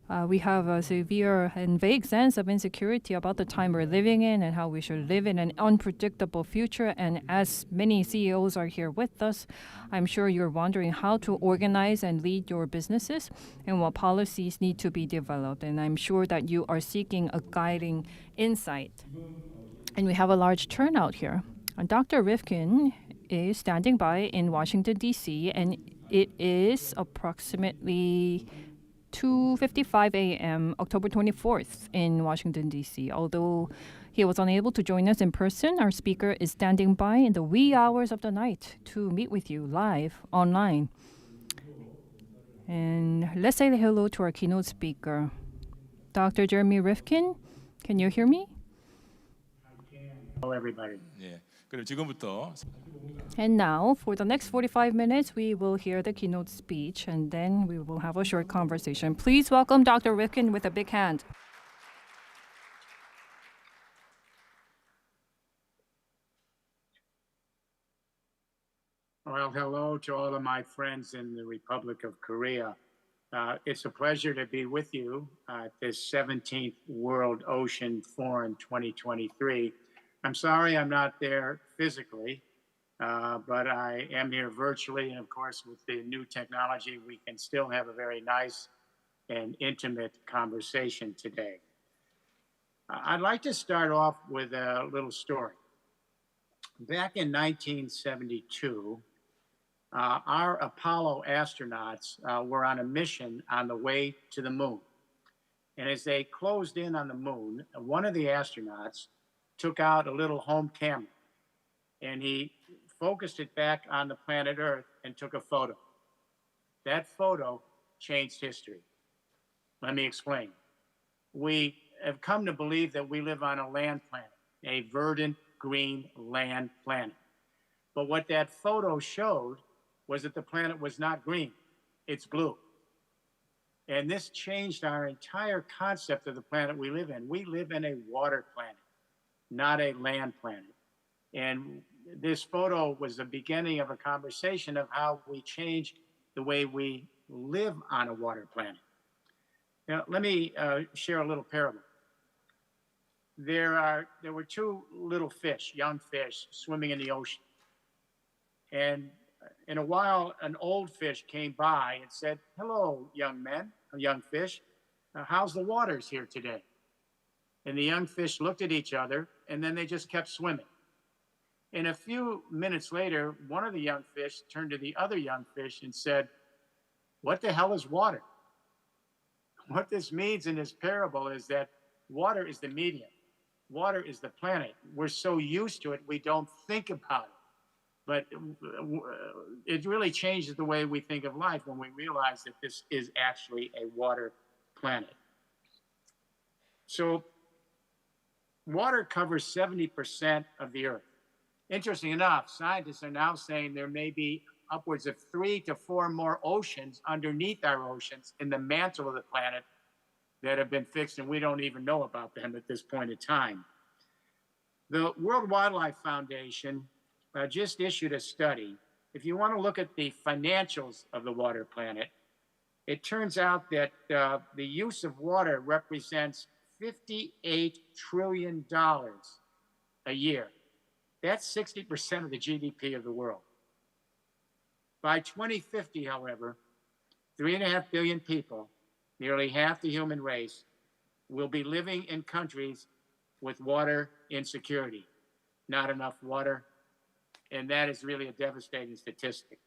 We have a severe and vague sense of insecurity about the time we're living in and how we should live in an unpredictable future. And as many CEOs are here with us, I'm sure you're wondering how to organize and lead your businesses and what policies need to be developed. And I'm sure that you are seeking a guiding insight. And we have a large turnout here. Dr. Rifkin is standing by in Washington, D.C., and it is approximately 2:55 a.m. October 24th in Washington, D.C. Although he was unable to join us in person, our speaker is standing by in the wee hours of the night to meet with you live online. And let's say hello to our keynote speaker, Dr. Jeremy Rifkin. Can you hear me? Hello, everybody. 예, 그럼 지금부터 And now, for the next 45 minutes, we will hear the keynote speech, and then we will have a short conversation. Please welcome Dr. Rifkin with a big hand. Well, hello to all of my friends in the Republic of Korea. It's a pleasure to be with you at this 17th World Ocean Forum 2023. I'm sorry I'm not there physically, but I am here virtually. And of course, with the new technology, we can still have a very nice and intimate conversation today. I'd like to start off with a little story. Back in 1972, our Apollo astronauts were on a mission on the way to the moon. And as they closed in on the moon, one of the astronauts took out a little home camera and he focused it back on the planet Earth and took a photo. That photo changed history. Let me explain. We have come to believe that we live on a land planet, a verdant, green land planet. But what that photo showed was that the planet was not green, it's blue. And this changed our entire concept of the planet we live in. We live in a water planet, not a land planet. And this photo was the beginning of a conversation of how we changed the way we live on a water planet. Now, let me share a little parable. There were two little fish, young fish, swimming in the ocean. And in a while, an old fish came by and said, "Hello, young men, young fish. How's the waters here today?" And the young fish looked at each other, and then they just kept swimming. And a few minutes later, one of the young fish turned to the other young fish and said, "What the hell is water?" What this means in this parable is that water is the medium. Water is the planet. We're so used to it, we don't think about it. But it really changes the way we think of life when we realize that this is actually a water planet. So water covers 70% of the Earth. Interesting enough, scientists are now saying there may be upwards of 3 to 4 more oceans underneath our oceans in the mantle of the planet that have been fixed, and we don't even know about them at this point in time. The World Wildlife Foundation just issued a study. If you want to look at the financials of the water planet, it turns out that the use of water represents $58 trillion a year. That's 60% of the GDP of the world. By 2050, however, 3.5 billion people, nearly half the human race, will be living in countries with water insecurity, not enough water, and that is really a devastating statistic.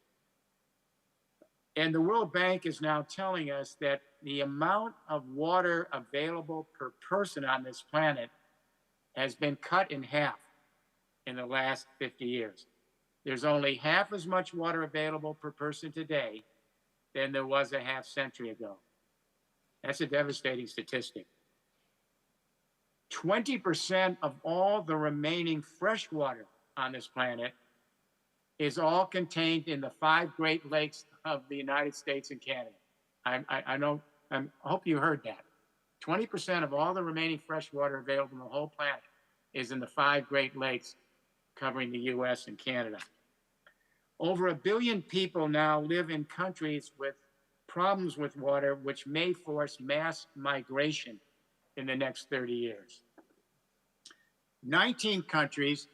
And the World Bank is now telling us that the amount of water available per person on this planet has been cut in half in the last 50 years. There's only half as much water available per person today than there was a half century ago. That's a devastating statistic. 20% of all the remaining fresh water on this planet is all contained in the 5 Great Lakes of the United States and Canada. I hope you heard that. 20% of all the remaining fresh water available on the whole planet is in the 5 Great Lakes covering the US and Canada. Over 1 billion people now live in countries with problems with water which may force mass migration in the next 30 years. 19 countries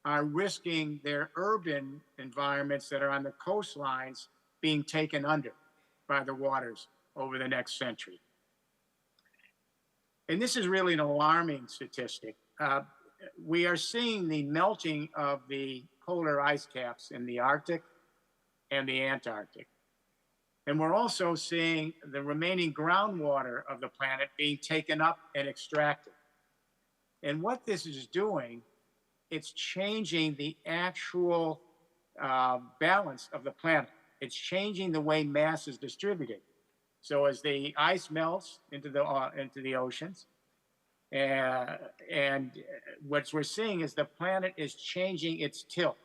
are risking their urban environments that are on the coastlines being taken under by the waters over the next century. And this is really an alarming statistic. We are seeing the melting of the polar ice caps in the Arctic and the Antarctic. And we're also seeing the remaining groundwater of the planet being taken up and extracted. And what this is doing, it's changing the actual balance of the planet. It's changing the way mass is distributed. So as the ice melts into the oceans, and what we're seeing is the planet is changing its tilt.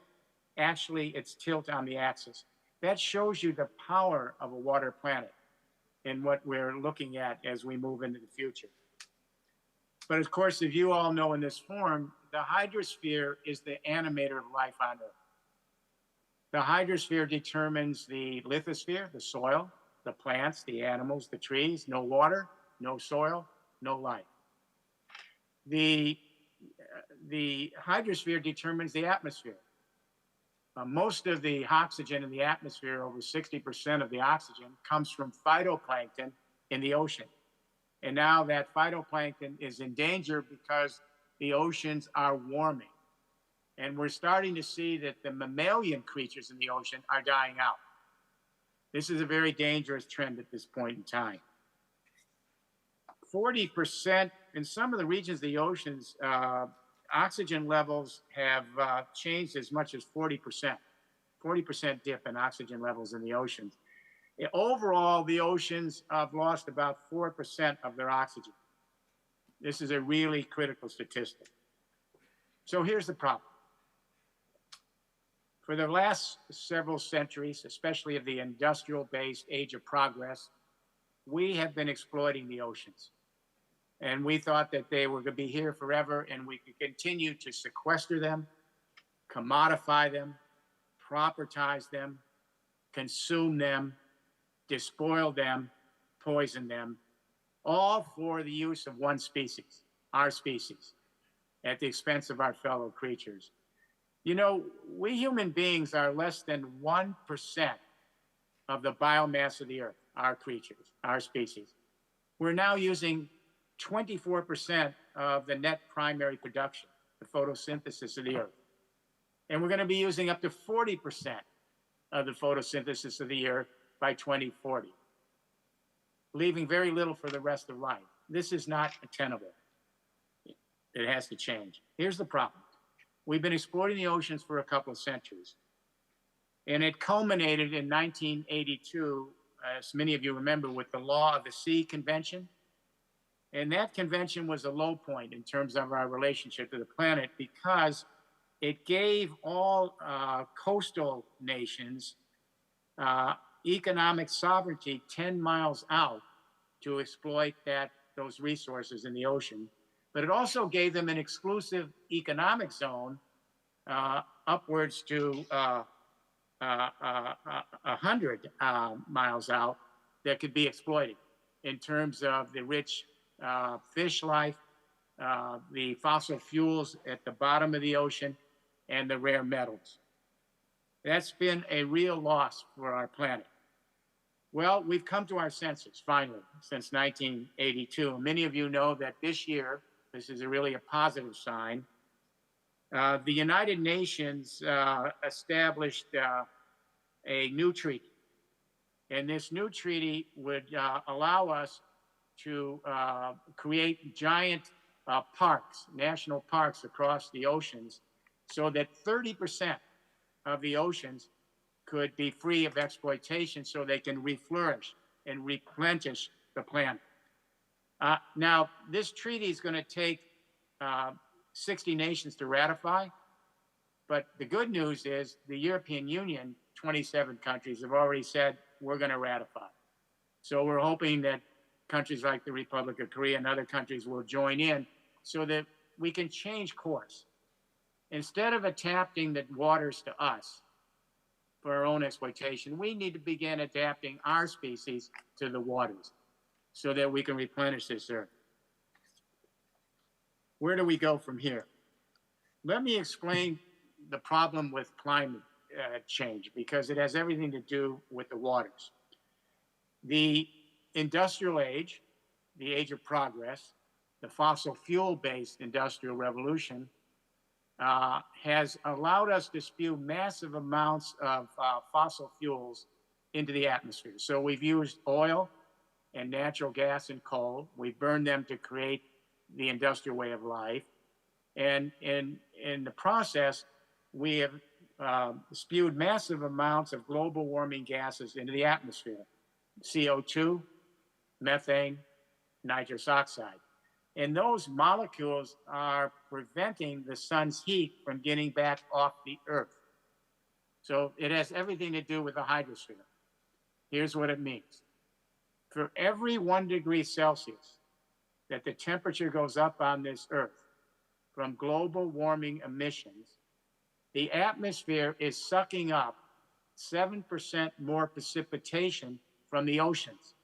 Actually, its tilt on the axis. That shows you the power of a water planet and what we're looking at as we move into the future. But of course, if you all know in this forum, the hydrosphere is the animator of life on Earth. The hydrosphere determines the lithosphere, the soil, the plants, the animals, the trees. No water, no soil, no life. The hydrosphere determines the atmosphere. Most of the oxygen in the atmosphere, over 60% of the oxygen, comes from phytoplankton in the ocean. And now that phytoplankton is in danger because the oceans are warming. And we're starting to see that the mammalian creatures in the ocean are dying out. This is a very dangerous trend at this point in time. 40% in some of the regions of the oceans, oxygen levels have changed as much as 40%. 40% dip in oxygen levels in the oceans. Overall, the oceans have lost about 4% of their oxygen. This is a really critical statistic. So here's the problem. For the last several centuries, especially of the industrial-based age of progress, we have been exploiting the oceans. And we thought that they were going to be here forever and we could continue to sequester them, commodify them, propertize them, consume them, despoil them, poison them, all for the use of one species, our species, at the expense of our fellow creatures. You know, we human beings are less than 1% of the biomass of the earth, our creatures, our species. We're now using 24% of the net primary production, the photosynthesis of the earth. And we're going to be using up to 40% of the photosynthesis of the earth by 2040, leaving very little for the rest of life. This is not tenable. It has to change. Here's the problem. We've been exploiting the oceans for a couple of centuries. And it culminated in 1982, as many of you remember, with the Law of the Sea Convention. And that convention was a low point in terms of our relationship to the planet because it gave all coastal nations economic sovereignty 10 miles out to exploit those resources in the ocean. But it also gave them an exclusive economic zone upwards to 100 miles out that could be exploited in terms of the rich fish life, the fossil fuels at the bottom of the ocean, and the rare metals. That's been a real loss for our planet. Well, we've come to our senses, finally, since 1982. Many of you know that this year, this is really a positive sign, the United Nations established a new treaty. And this new treaty would allow us to create giant parks, national parks across the oceans, so that 30% of the oceans could be free of exploitation so they can reflourish and replenish the planet. Now, this treaty is going to take 60 nations to ratify, but the good news is the European Union, 27 countries, have already said we're going to ratify. So we're hoping that countries like the Republic of Korea and other countries will join in so that we can change course. Instead of adapting the waters to us, for our own exploitation, we need to begin adapting our species to the waters so that we can replenish this earth. Where do we go from here? Let me explain the problem with climate change, because it has everything to do with the waters. The industrial age, the age of progress, the fossil fuel-based industrial revolution has allowed us to spew massive amounts of fossil fuels into the atmosphere. So we've used oil and natural gas and coal. We've burned them to create the industrial way of life. And in the process, we have spewed massive amounts of global warming gases into the atmosphere: CO2, methane, nitrous oxide. And those molecules are preventing the sun's heat from getting back off the earth. So it has everything to do with the hydrosphere. Here's what it means. For every 1 degree Celsius that the temperature goes up on this earth from global warming emissions, the atmosphere is sucking up 7% more precipitation from the oceans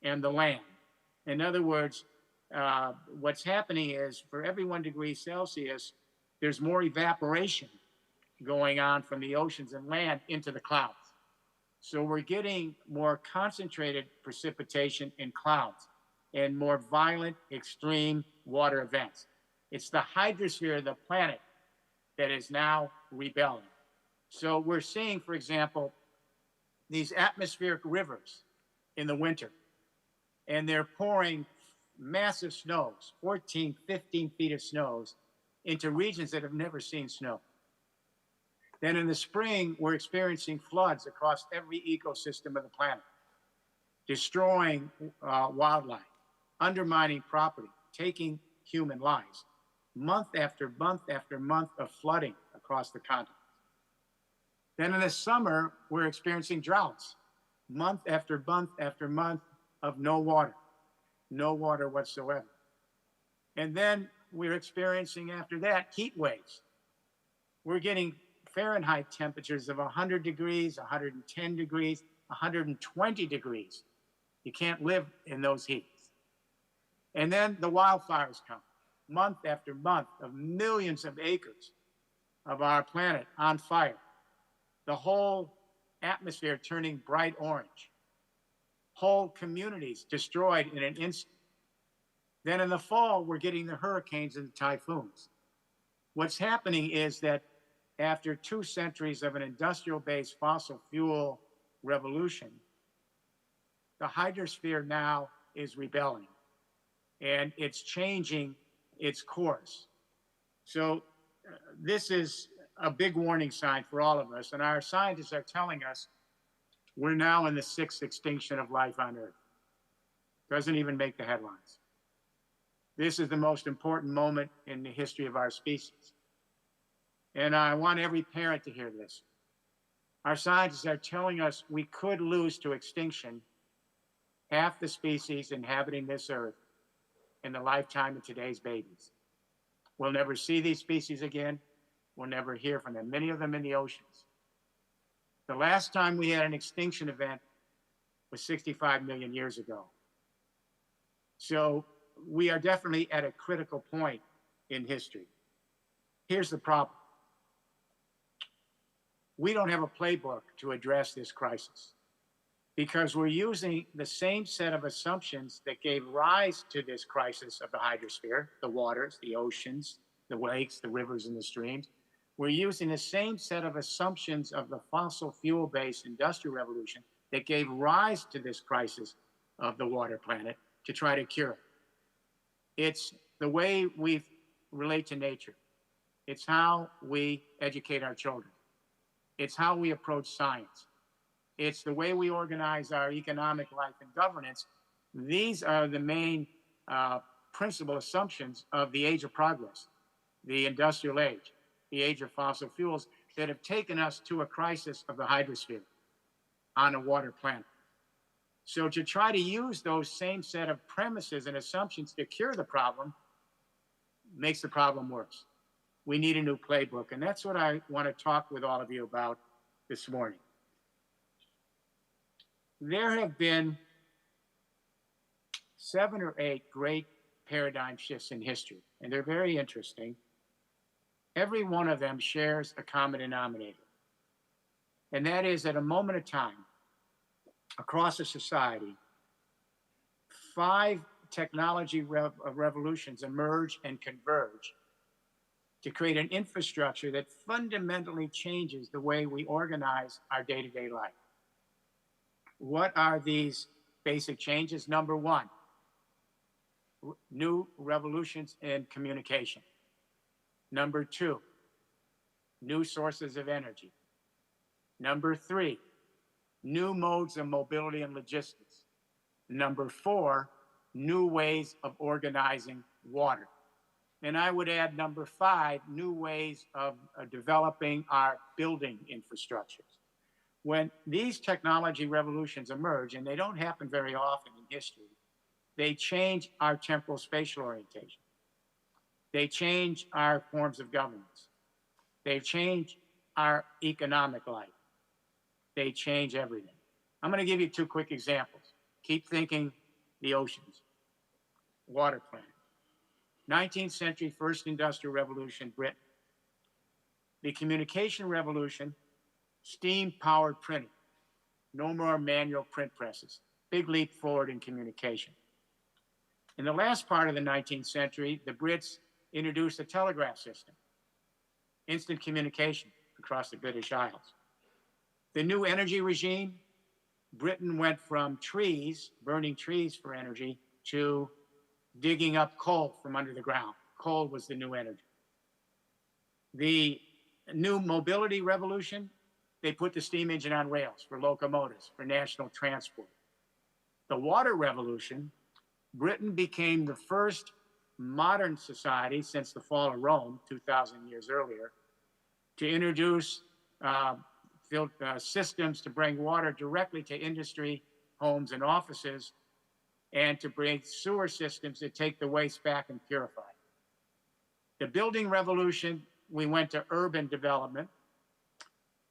and the land. In other words, what's happening is for every 1 degree Celsius, there's more evaporation going on from the oceans and land into the clouds. So we're getting more concentrated precipitation in clouds and more violent, extreme water events. It's the hydrosphere of the planet that is now rebelling. So we're seeing, for example, these atmospheric rivers in the winter, and they're pouring massive snows, 14, 15 feet of snows, into regions that have never seen snow. Then in the spring, we're experiencing floods across every ecosystem of the planet, destroying wildlife, undermining property, taking human lives. Month after month after month of flooding across the continent. Then in the summer, we're experiencing droughts, month after month after month of no water whatsoever. And then we're experiencing after that heat waves. We're getting Fahrenheit temperatures of 100 degrees, 110 degrees, 120 degrees. You can't live in those heats. And then the wildfires come, month after month, of millions of acres of our planet on fire. The whole atmosphere turning bright orange. Whole communities destroyed in an instant. Then in the fall, we're getting the hurricanes and the typhoons. What's happening is that after 2 centuries of an industrial-based fossil fuel revolution, the hydrosphere now is rebelling, and it's changing its course. So this is a big warning sign for all of us, and our scientists are telling us we're now in the 6th extinction of life on Earth. Doesn't even make the headlines. This is the most important moment in the history of our species. And I want every parent to hear this. Our scientists are telling us we could lose to extinction half the species inhabiting this Earth in the lifetime of today's babies. We'll never see these species again. We'll never hear from them, many of them in the oceans. The last time we had an extinction event was 65 million years ago. So we are definitely at a critical point in history. Here's the problem. We don't have a playbook to address this crisis because we're using the same set of assumptions that gave rise to this crisis of the hydrosphere, the waters, the oceans, the lakes, the rivers, and the streams. We're using the same set of assumptions of the fossil fuel-based industrial revolution that gave rise to this crisis of the water planet to try to cure it. It's the way we relate to nature. It's how we educate our children. It's how we approach science. It's the way we organize our economic life and governance. These are the main principal assumptions of the age of progress, the industrial age, the age of fossil fuels that have taken us to a crisis of the hydrosphere on a water planet. So to try to use those same set of premises and assumptions to cure the problem makes the problem worse. We need a new playbook, and that's what I want to talk with all of you about this morning. There have been 7 or 8 great paradigm shifts in history, and they're very interesting. Every one of them shares a common denominator, and that is at a moment of time across a society, 5 technology revolutions emerge and converge to create an infrastructure that fundamentally changes the way we organize our day-to-day life. What are these basic changes? Number 1, new revolutions in communication. Number 2, new sources of energy. Number 3, new modes of mobility and logistics. Number 4, new ways of organizing water. And I would add number 5, new ways of developing our building infrastructures. When these technology revolutions emerge, and they don't happen very often in history, they change our temporal spatial orientation. They change our forms of governance. They change our economic life. They change everything. I'm going to give you 2 quick examples. Keep thinking the oceans. Water planet. 19th century, first industrial revolution, Britain. The communication revolution, steam-powered printing. No more manual print presses. Big leap forward in communication. In the last part of the 19th century, the Brits introduced a telegraph system. Instant communication across the British Isles. The new energy regime, Britain went from trees, burning trees for energy, to digging up coal from under the ground. Coal was the new energy. The new mobility revolution, they put the steam engine on rails for locomotives, for national transport. The water revolution, Britain became the first modern society since the fall of Rome 2,000 years earlier to introduce systems to bring water directly to industry, homes, and offices, and to bring sewer systems that take the waste back and purify. The building revolution, we went to urban development,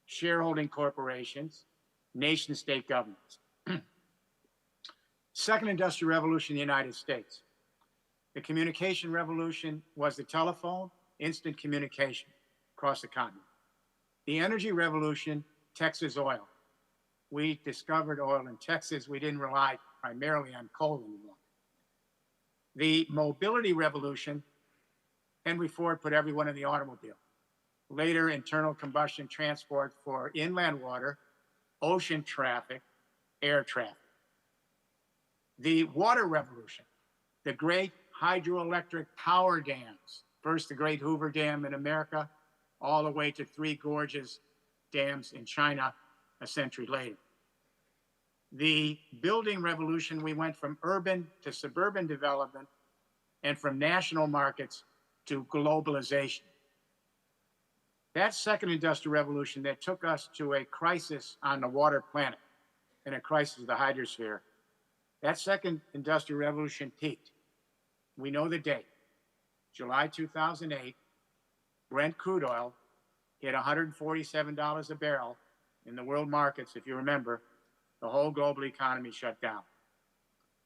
shareholding corporations, nation-state governments. Second industrial revolution in the United States. The communication revolution was the telephone, instant communication across the continent. The energy revolution, Texas oil. We discovered oil in Texas. We didn't rely primarily on coal anymore. The mobility revolution, Henry Ford put everyone in the automobile. Later, internal combustion transport for inland water, ocean traffic, air traffic. The water revolution, the great hydroelectric power dams. First, the Great Hoover Dam in America, all the way to 3 gorgeous dams in China a century later. The building revolution, we went from urban to suburban development and from national markets to globalization. That second industrial revolution that took us to a crisis on the water planet and a crisis of the hydrosphere, that second industrial revolution peaked. We know the date, July 2008, Brent crude oil hit $147 a barrel in the world markets. If you remember, the whole global economy shut down.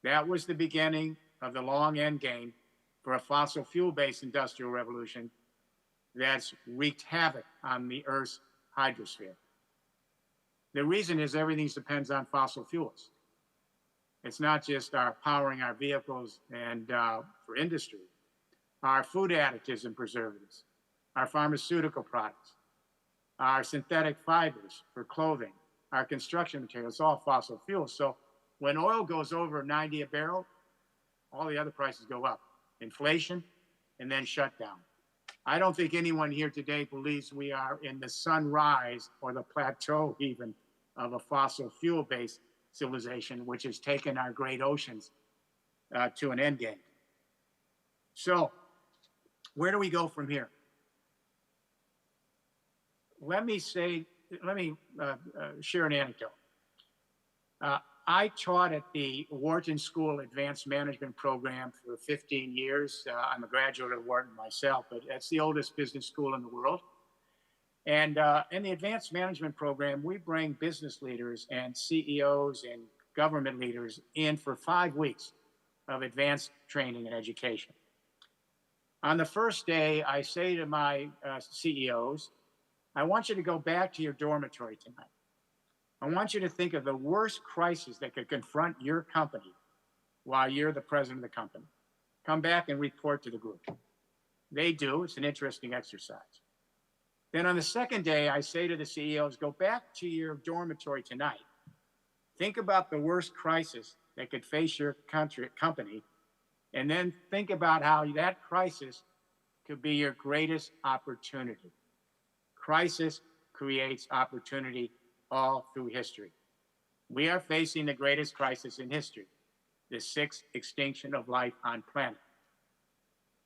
That was the beginning of the long end game for a fossil fuel-based industrial revolution that's wreaked havoc on the Earth's hydrosphere. The reason is everything depends on fossil fuels. It's not just our powering our vehicles and for industry, our food additives and preservatives, our pharmaceutical products, our synthetic fibers for clothing, our construction materials, all fossil fuels. So when oil goes over 90 a barrel, all the other prices go up. Inflation, and then shutdown. I don't think anyone here today believes we are in the sunrise or the plateau even of a fossil fuel-based civilization, which has taken our great oceans to an end game. So where do we go from here? Let me share an anecdote. I taught at the Wharton School Advanced Management Program for 15 years. I'm a graduate of Wharton myself, but that's the oldest business school in the world. And in the advanced management program, we bring business leaders and CEOs and government leaders in for 5 weeks of advanced training and education. On the first day, I say to my CEOs, I want you to go back to your dormitory tonight. I want you to think of the worst crisis that could confront your company while you're the president of the company. Come back and report to the group. They do. It's an interesting exercise. Then on the second day, I say to the CEOs, go back to your dormitory tonight. Think about the worst crisis that could face your company, and then think about how that crisis could be your greatest opportunity. Crisis creates opportunity all through history. We are facing the greatest crisis in history, the sixth extinction of life on planet.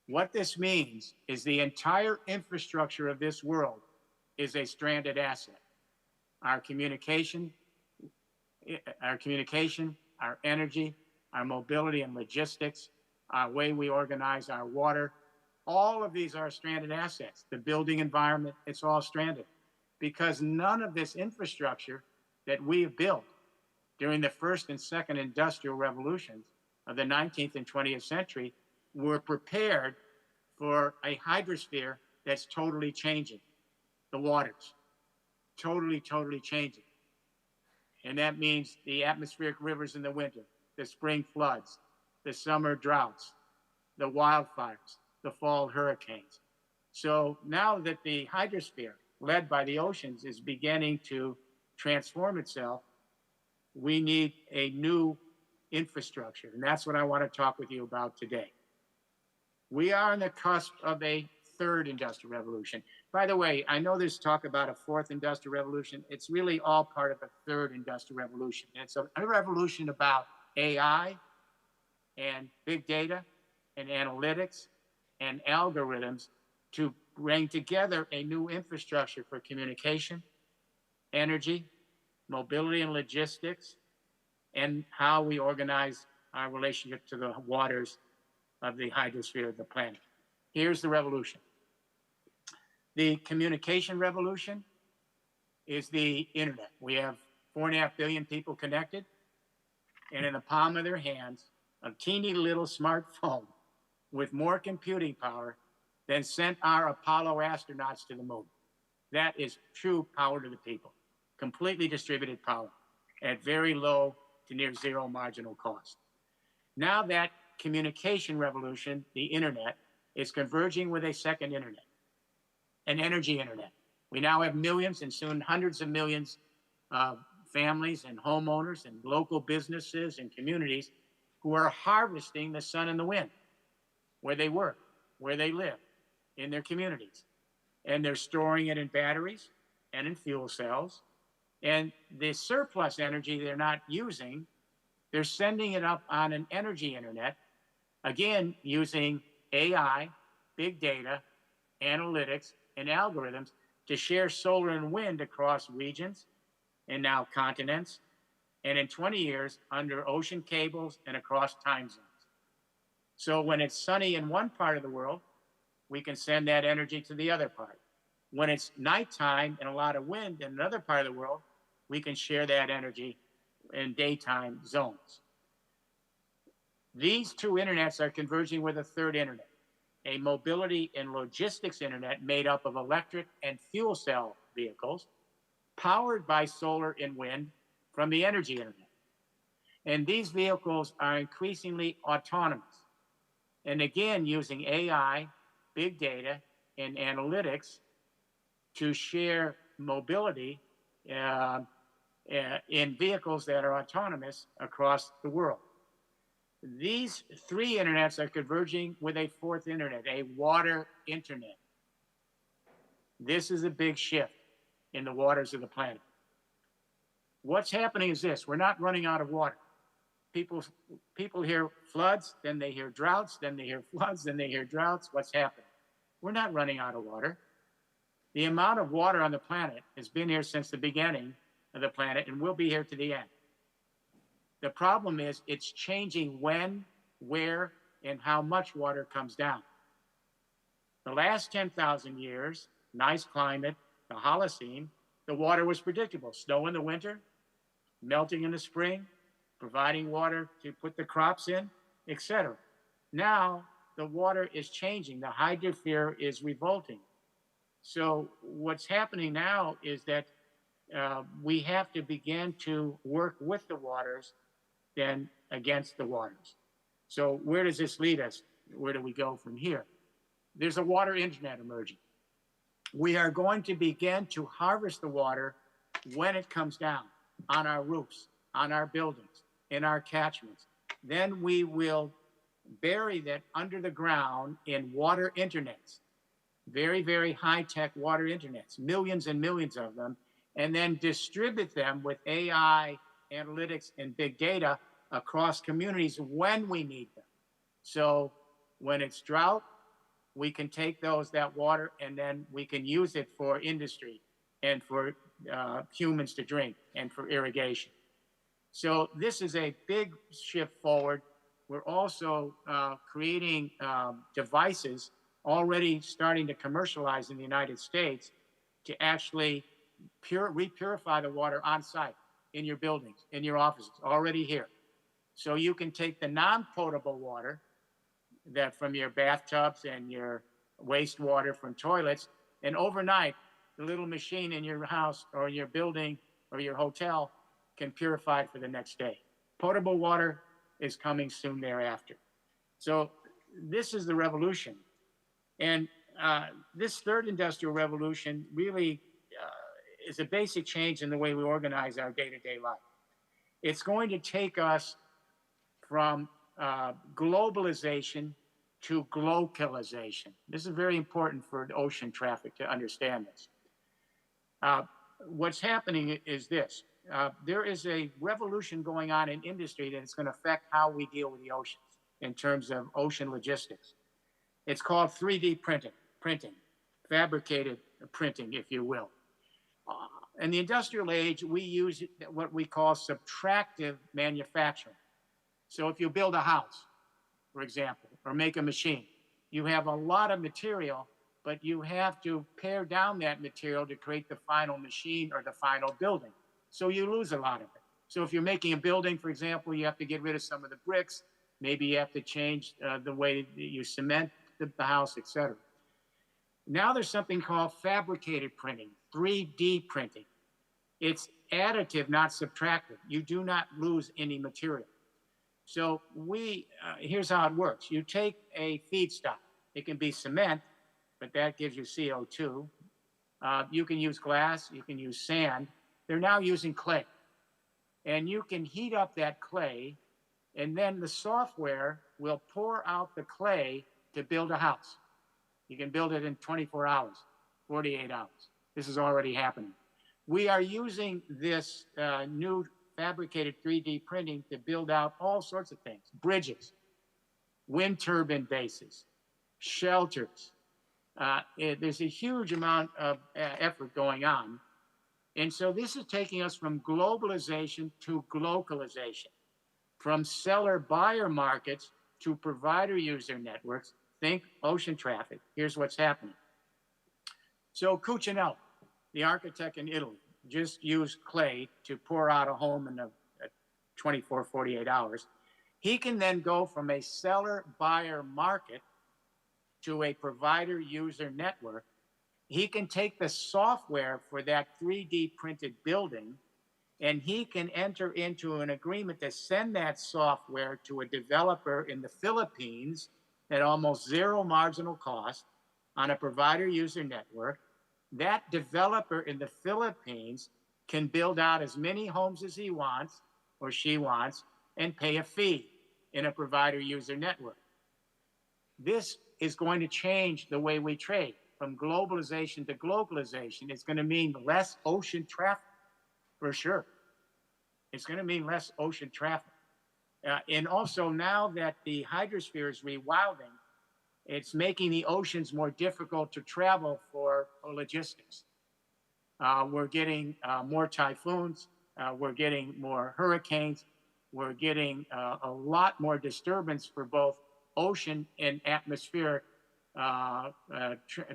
What this means is the entire infrastructure of this world is a stranded asset. Our communication, our energy, our mobility and logistics, our way we organize our water, all of these are stranded assets. The building environment, it's all stranded because none of this infrastructure that we have built during the first and second industrial revolutions of the 19th and 20th century were prepared for a hydrosphere that's totally changing. The waters, totally changing. And that means the atmospheric rivers in the winter, the spring floods, the summer droughts, the wildfires, the fall hurricanes. So now that the hydrosphere, led by the oceans, is beginning to transform itself, we need a new infrastructure. And that's what I want to talk with you about today. We are on the cusp of a third industrial revolution. By the way, I know there's talk about a fourth industrial revolution. It's really all part of a third industrial revolution. It's a revolution about AI and big data and analytics and algorithms to bring together a new infrastructure for communication, energy, mobility and logistics, and how we organize our relationship to the waters of the hydrosphere of the planet. Here's the revolution. The communication revolution is the internet. We have 4.5 billion people connected, and in the palm of their hands, a teeny little smartphone with more computing power than sent our Apollo astronauts to the moon. That is true power to the people, completely distributed power at very low to near zero marginal cost. Now that communication revolution, the internet, is converging with a second internet, an energy internet. We now have millions and soon hundreds of millions of families and homeowners and local businesses and communities who are harvesting the sun and the wind where they work, where they live, in their communities. And they're storing it in batteries and in fuel cells. And the surplus energy they're not using, they're sending it up on an energy internet, again, using AI, big data, analytics, and algorithms to share solar and wind across regions and now continents, and in 20 years under ocean cables and across time zones. So when it's sunny in one part of the world, we can send that energy to the other part. When it's nighttime and a lot of wind in another part of the world, we can share that energy in daytime zones. These two internets are converging with a third internet, a mobility and logistics internet made up of electric and fuel cell vehicles powered by solar and wind from the energy internet. And these vehicles are increasingly autonomous. And again, using AI, big data, and analytics to share mobility in vehicles that are autonomous across the world. These three internets are converging with a fourth internet, a water internet. This is a big shift in the waters of the planet. What's happening is this: we're not running out of water. People hear floods, then they hear droughts, then they hear floods, then they hear droughts. What's happening? We're not running out of water. The amount of water on the planet has been here since the beginning of the planet and will be here to the end. The problem is it's changing when, where, and how much water comes down. The last 10,000 years, nice climate, the Holocene, the water was predictable. Snow in the winter, melting in the spring, providing water to put the crops in, etc. Now, the water is changing. The hydrosphere is revolting. So what's happening now is that we have to begin to work with the waters than against the waters. So where does this lead us? Where do we go from here? There's a water internet emerging. We are going to begin to harvest the water when it comes down on our roofs, on our buildings, in our catchments. Then we will bury that under the ground in water internets, very, very high-tech water internets, millions and millions of them, and then distribute them with AI, analytics, and big data across communities when we need them. So when it's drought, we can take that water, and then we can use it for industry and for humans to drink and for irrigation. So this is a big shift forward. We're also creating devices already starting to commercialize in the United States to actually repurify the water on site in your buildings, in your offices, already here. So you can take the non-potable water that from your bathtubs and your wastewater from toilets, and overnight, the little machine in your house or your building or your hotel can purify it for the next day. Potable water is coming soon thereafter. So this is the revolution. And this third industrial revolution really is a basic change in the way we organize our day-to-day life. It's going to take us from globalization to glocalization. This is very important for ocean traffic to understand this. What's happening is this. There is a revolution going on in industry that's going to affect how we deal with the oceans in terms of ocean logistics. It's called 3D printing, fabricated printing, if you will. In the industrial age, we use what we call subtractive manufacturing. So if you build a house, for example, or make a machine, you have a lot of material, but you have to pare down that material to create the final machine or the final building. So you lose a lot of it. So if you're making a building, for example, you have to get rid of some of the bricks. Maybe you have to change the way that you cement the house, etc. Now there's something called fabricated printing, 3D printing. It's additive, not subtractive. You do not lose any material. So here's how it works. You take a feedstock. It can be cement, but that gives you CO2. You can use glass. You can use sand. They're now using clay. And you can heat up that clay, and then the software will pour out the clay to build a house. You can build it in 24 hours, 48 hours. This is already happening. We are using this new fabricated 3D printing to build out all sorts of things: bridges, wind turbine bases, shelters. There's a huge amount of effort going on. And so this is taking us from globalization to glocalization, from seller-buyer markets to provider-user networks. Think ocean traffic. Here's what's happening. So Cucinelli, the architect in Italy, just used clay to pour out a home in 24, 48 hours. He can then go from a seller-buyer market to a provider-user network. He can take the software for that 3D printed building, and he can enter into an agreement to send that software to a developer in the Philippines at almost zero marginal cost on a provider-user network. That developer in the Philippines can build out as many homes as he wants or she wants and pay a fee in a provider-user network. This is going to change the way we trade. From globalization to glocalization, it's going to mean less ocean traffic, for sure. It's going to mean less ocean traffic. And also, now that the hydrosphere is rewilding, it's making the oceans more difficult to travel for logistics. We're getting more typhoons. We're getting more hurricanes. We're getting a lot more disturbance for both ocean and atmospheric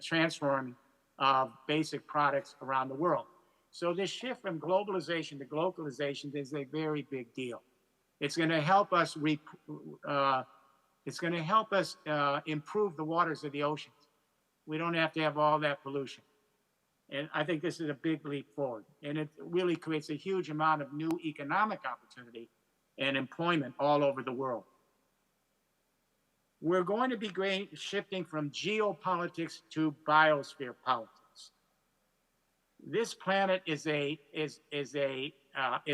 transforming of basic products around the world. So this shift from globalization to localization is a very big deal. It's going to help us improve the waters of the oceans. We don't have to have all that pollution. And I think this is a big leap forward. And it really creates a huge amount of new economic opportunity and employment all over the world. We're going to be shifting from geopolitics to biosphere politics. This planet is a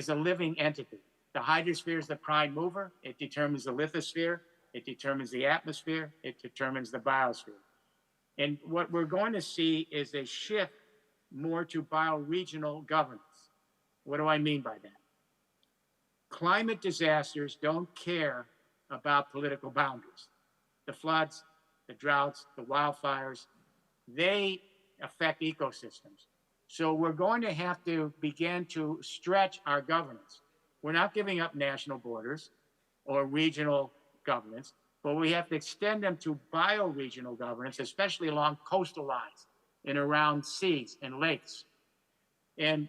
living entity. The hydrosphere is the prime mover. It determines the lithosphere. It determines the atmosphere. It determines the biosphere. And what we're going to see is a shift more to bioregional governance. What do I mean by that? Climate disasters don't care about political boundaries. The floods, the droughts, the wildfires, they affect ecosystems. So we're going to have to begin to stretch our governance. We're not giving up national borders or regional governance, but we have to extend them to bioregional governance, especially along coastal lines and around seas and lakes. And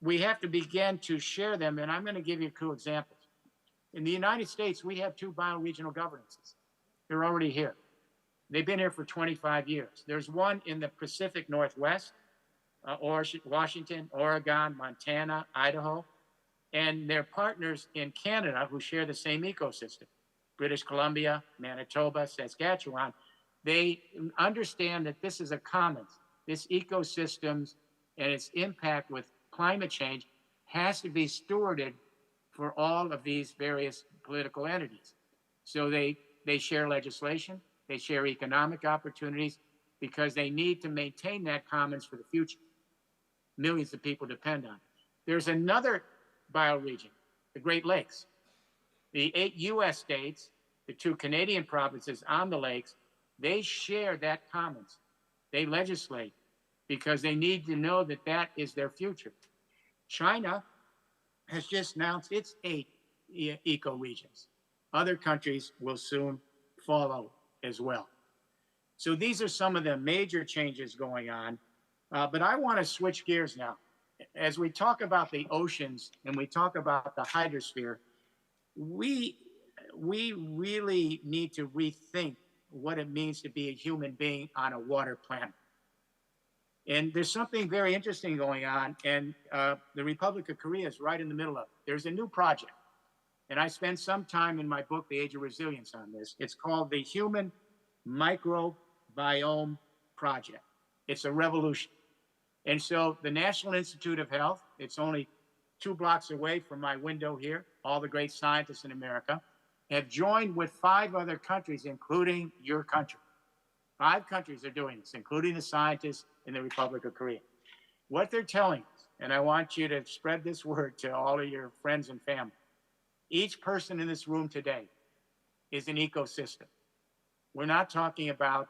we have to begin to share them, and I'm going to give you two examples. In the United States, we have two bioregional governances. They're already here. They've been here for 25 years. There's one in the Pacific Northwest, Washington, Oregon, Montana, Idaho, and they're partners in Canada who share the same ecosystem. British Columbia, Manitoba, Saskatchewan. They understand that this is a commons. This ecosystems and its impact with climate change has to be stewarded for all of these various political entities. So they share legislation, they share economic opportunities because they need to maintain that commons for the future. Millions of people depend on it. There's another bioregion, the Great Lakes. The 8 U.S. states, the 2 Canadian provinces on the lakes, they share that commons. They legislate because they need to know that that is their future. China has just announced its 8 ecoregions. Other countries will soon follow as well. So these are some of the major changes going on. But I want to switch gears now. As we talk about the oceans and we talk about the hydrosphere, we really need to rethink what it means to be a human being on a water planet. And there's something very interesting going on, and the Republic of Korea is right in the middle of it. There's a new project, and I spent some time in my book, The Age of Resilience, on this. It's called the Human Microbiome Project. It's a revolution. And so the National Institute of Health, it's only 2 blocks away from my window here, all the great scientists in America, have joined with 5 other countries, including your country. 5 countries are doing this, including the scientists in the Republic of Korea. What they're telling us, and I want you to spread this word to all of your friends and family, each person in this room today is an ecosystem. We're not talking about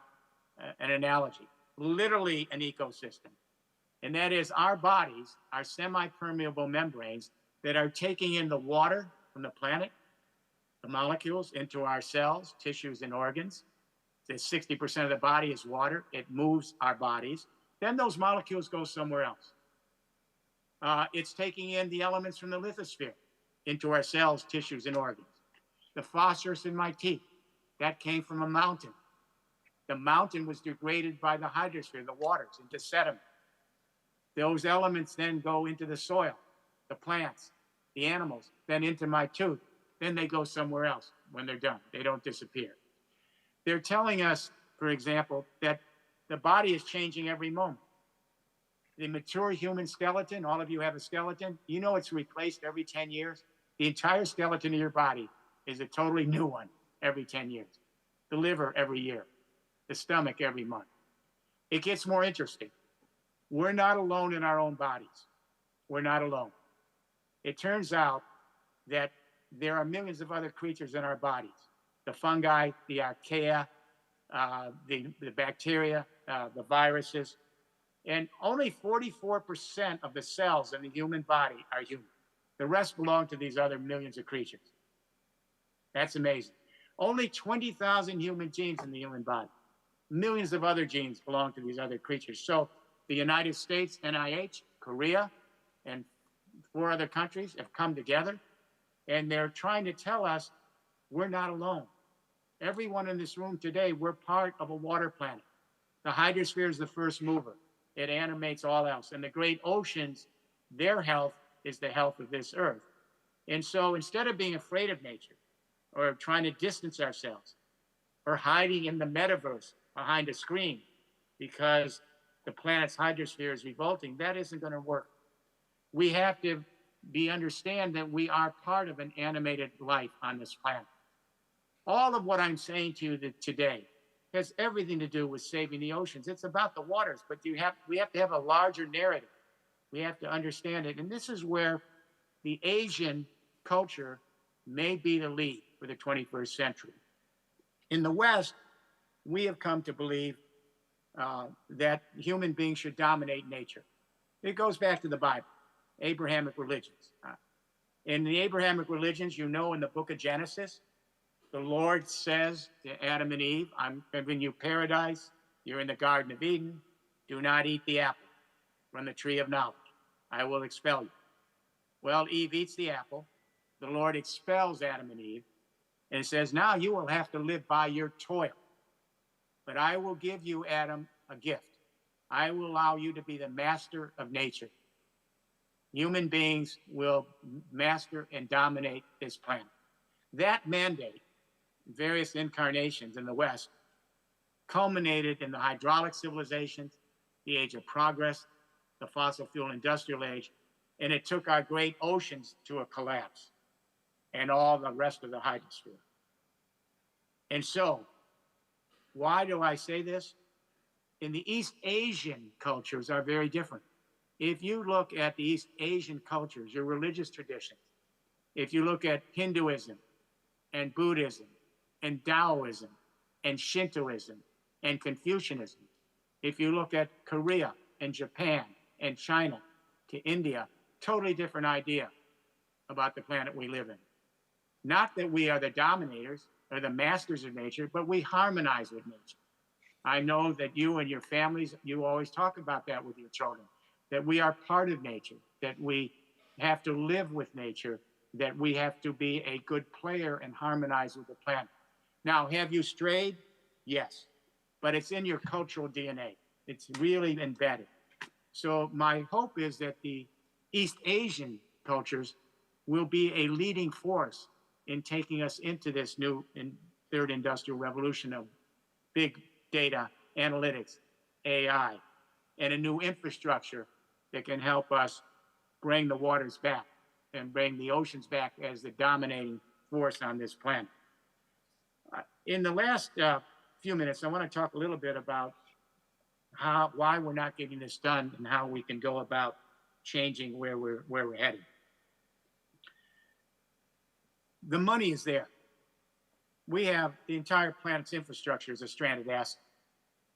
an analogy, literally an ecosystem. And that is our bodies, our semi-permeable membranes that are taking in the water from the planet, the molecules into our cells, tissues, and organs. 60% of the body is water. It moves our bodies. Then those molecules go somewhere else. It's taking in the elements from the lithosphere into our cells, tissues, and organs. The phosphorus in my teeth, that came from a mountain. The mountain was degraded by the hydrosphere, the waters, into sediment. Those elements then go into the soil, the plants, the animals, then into my tooth. Then they go somewhere else when they're done. They don't disappear. They're telling us, for example, that the body is changing every moment. The mature human skeleton, all of you have a skeleton, you know it's replaced every 10 years. The entire skeleton of your body is a totally new one every 10 years. The liver every year, the stomach every month. It gets more interesting. We're not alone in our own bodies. We're not alone. It turns out that there are millions of other creatures in our bodies. The fungi, the archaea, the bacteria, the viruses. And only 44% of the cells in the human body are human. The rest belong to these other millions of creatures. That's amazing. Only 20,000 human genes in the human body. Millions of other genes belong to these other creatures. So the United States, NIH, Korea, and 4 other countries have come together, and they're trying to tell us we're not alone. Everyone in this room today, we're part of a water planet. The hydrosphere is the first mover. It animates all else. And the great oceans, their health is the health of this earth. And so instead of being afraid of nature or trying to distance ourselves or hiding in the metaverse behind a screen because the planet's hydrosphere is revolting, that isn't going to work. We have to understand that we are part of an animated life on this planet. All of what I'm saying to you today has everything to do with saving the oceans. It's about the waters, but we have to have a larger narrative. We have to understand it. And this is where the Asian culture may be the lead for the 21st century. In the West, we have come to believe that human beings should dominate nature. It goes back to the Bible, Abrahamic religions. In the Abrahamic religions, you know, in the book of Genesis, the Lord says to Adam and Eve, I'm giving you paradise. You're in the Garden of Eden. Do not eat the apple from the tree of knowledge. I will expel you. Well, Eve eats the apple. The Lord expels Adam and Eve and says, now you will have to live by your toil. But I will give you, Adam, a gift. I will allow you to be the master of nature. Human beings will master and dominate this planet. That mandate, various incarnations in the West, culminated in the hydraulic civilizations, the age of progress, the fossil fuel industrial age, and it took our great oceans to a collapse and all the rest of the hydrosphere. And so, why do I say this? In the East Asian cultures are very different. If you look at the East Asian cultures, your religious traditions, if you look at Hinduism and Buddhism and Taoism and Shintoism and Confucianism, if you look at Korea and Japan and China to India, totally different idea about the planet we live in. Not that we are the dominators or the masters of nature, but we harmonize with nature. I know that you and your families, you always talk about that with your children, that we are part of nature, that we have to live with nature, that we have to be a good player and harmonize with the planet. Now, have you strayed? Yes, but it's in your cultural DNA. It's really embedded. So my hope is that the East Asian cultures will be a leading force in taking us into this new third industrial revolution of big data, analytics, AI, and a new infrastructure that can help us bring the waters back and bring the oceans back as the dominating force on this planet. In the last few minutes, I want to talk a little bit about why we're not getting this done and how we can go about changing where we're headed. The money is there. We have the entire planet's infrastructure as a stranded asset.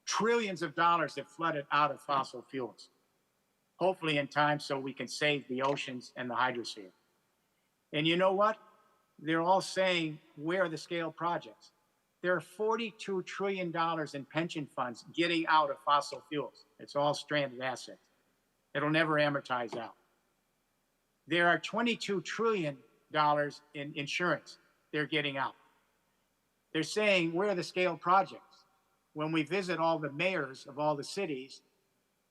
Trillions of dollars have flooded out of fossil fuels, hopefully in time so we can save the oceans and the hydrosphere. And you know what? They're all saying, where are the scale projects? There are $42 trillion in pension funds getting out of fossil fuels. It's all stranded assets. It'll never amortize out. There are $22 trillion in insurance they're getting out. They're saying, where are the scale projects? When we visit all the mayors of all the cities,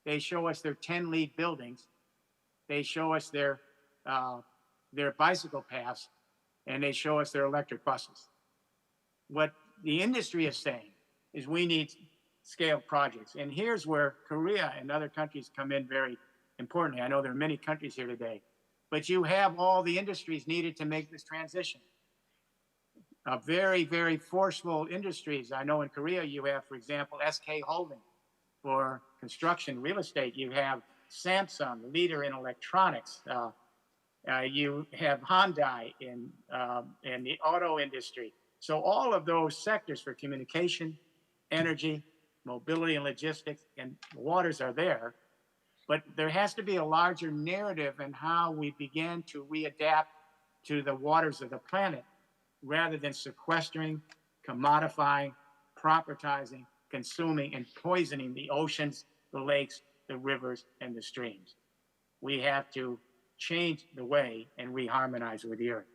they show us their 10 lead buildings. They show us their bicycle paths, and they show us their electric buses. What the industry is saying is we need scale projects. And here's where Korea and other countries come in very importantly. I know there are many countries here today, but you have all the industries needed to make this transition. Very, very forceful industries. I know in Korea you have, for example, SK Holding for construction, real estate. You have Samsung, the leader in electronics. You have Hyundai in the auto industry. So all of those sectors for communication, energy, mobility, and logistics, and waters are there. But there has to be a larger narrative in how we begin to readapt to the waters of the planet rather than sequestering, commodifying, propertizing, consuming and poisoning the oceans, the lakes, the rivers, and the streams. We have to change the way and reharmonize with the earth.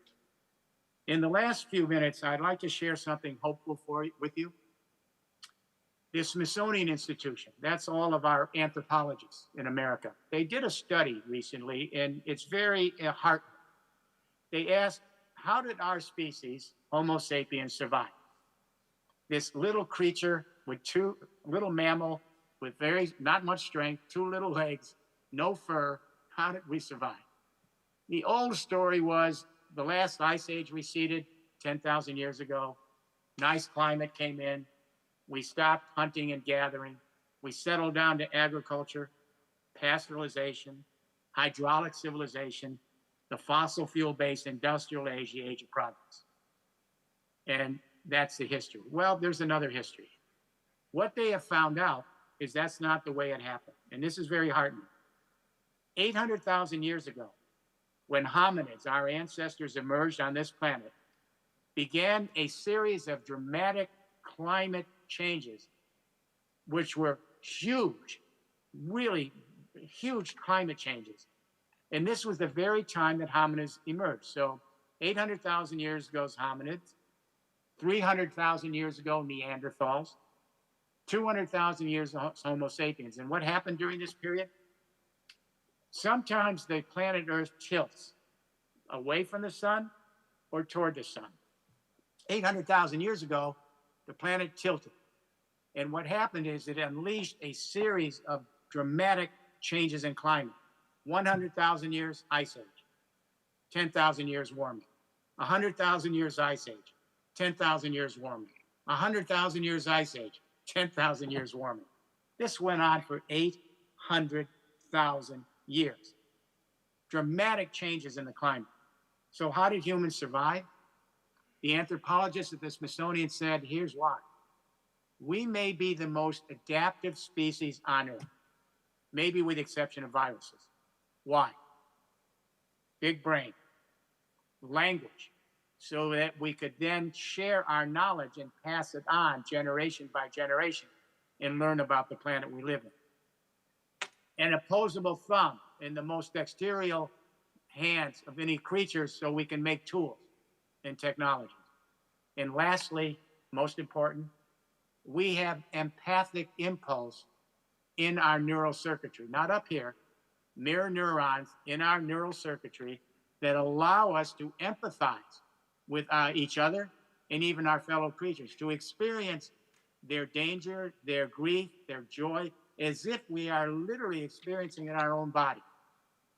In the last few minutes, I'd like to share something hopeful with you. The Smithsonian Institution, that's all of our anthropologists in America. They did a study recently, and it's very heartening. They asked, how did our species, Homo sapiens, survive? This little creature with little mammal with not much strength, 2 little legs, no fur, how did we survive? The old story was the last ice age receded 10,000 years ago. Nice climate came in. We stopped hunting and gathering. We settled down to agriculture, pastoralization, hydraulic civilization, the fossil fuel-based industrial age, the age of progress. And that's the history. Well, there's another history. What they have found out is that's not the way it happened. And this is very heartening. 800,000 years ago, when hominids, our ancestors, emerged on this planet, began a series of dramatic climate changes, which were huge, really huge climate changes. And this was the very time that hominids emerged. So 800,000 years ago, hominids, 300,000 years ago, Neanderthals, 200,000 years ago, Homo sapiens. And what happened during this period? Sometimes the planet Earth tilts away from the sun or toward the sun. 800,000 years ago, the planet tilted. And what happened is it unleashed a series of dramatic changes in climate. 100,000 years, ice age. 10,000 years warming. 100,000 years, ice age. 10,000 years warming. 100,000 years, ice age. 10,000 years warming. This went on for 800,000 years. Dramatic changes in the climate. So how did humans survive? The anthropologists at the Smithsonian said, here's why. We may be the most adaptive species on Earth, maybe with the exception of viruses. Why? Big brain, language, so that we could then share our knowledge and pass it on generation by generation and learn about the planet we live in. An opposable thumb in the most dexterous hands of any creature so we can make tools and technologies. And lastly, most important, we have empathic impulse in our neural circuitry, not up here, mirror neurons in our neural circuitry that allow us to empathize with each other and even our fellow creatures, to experience their danger, their grief, their joy, as if we are literally experiencing in our own body.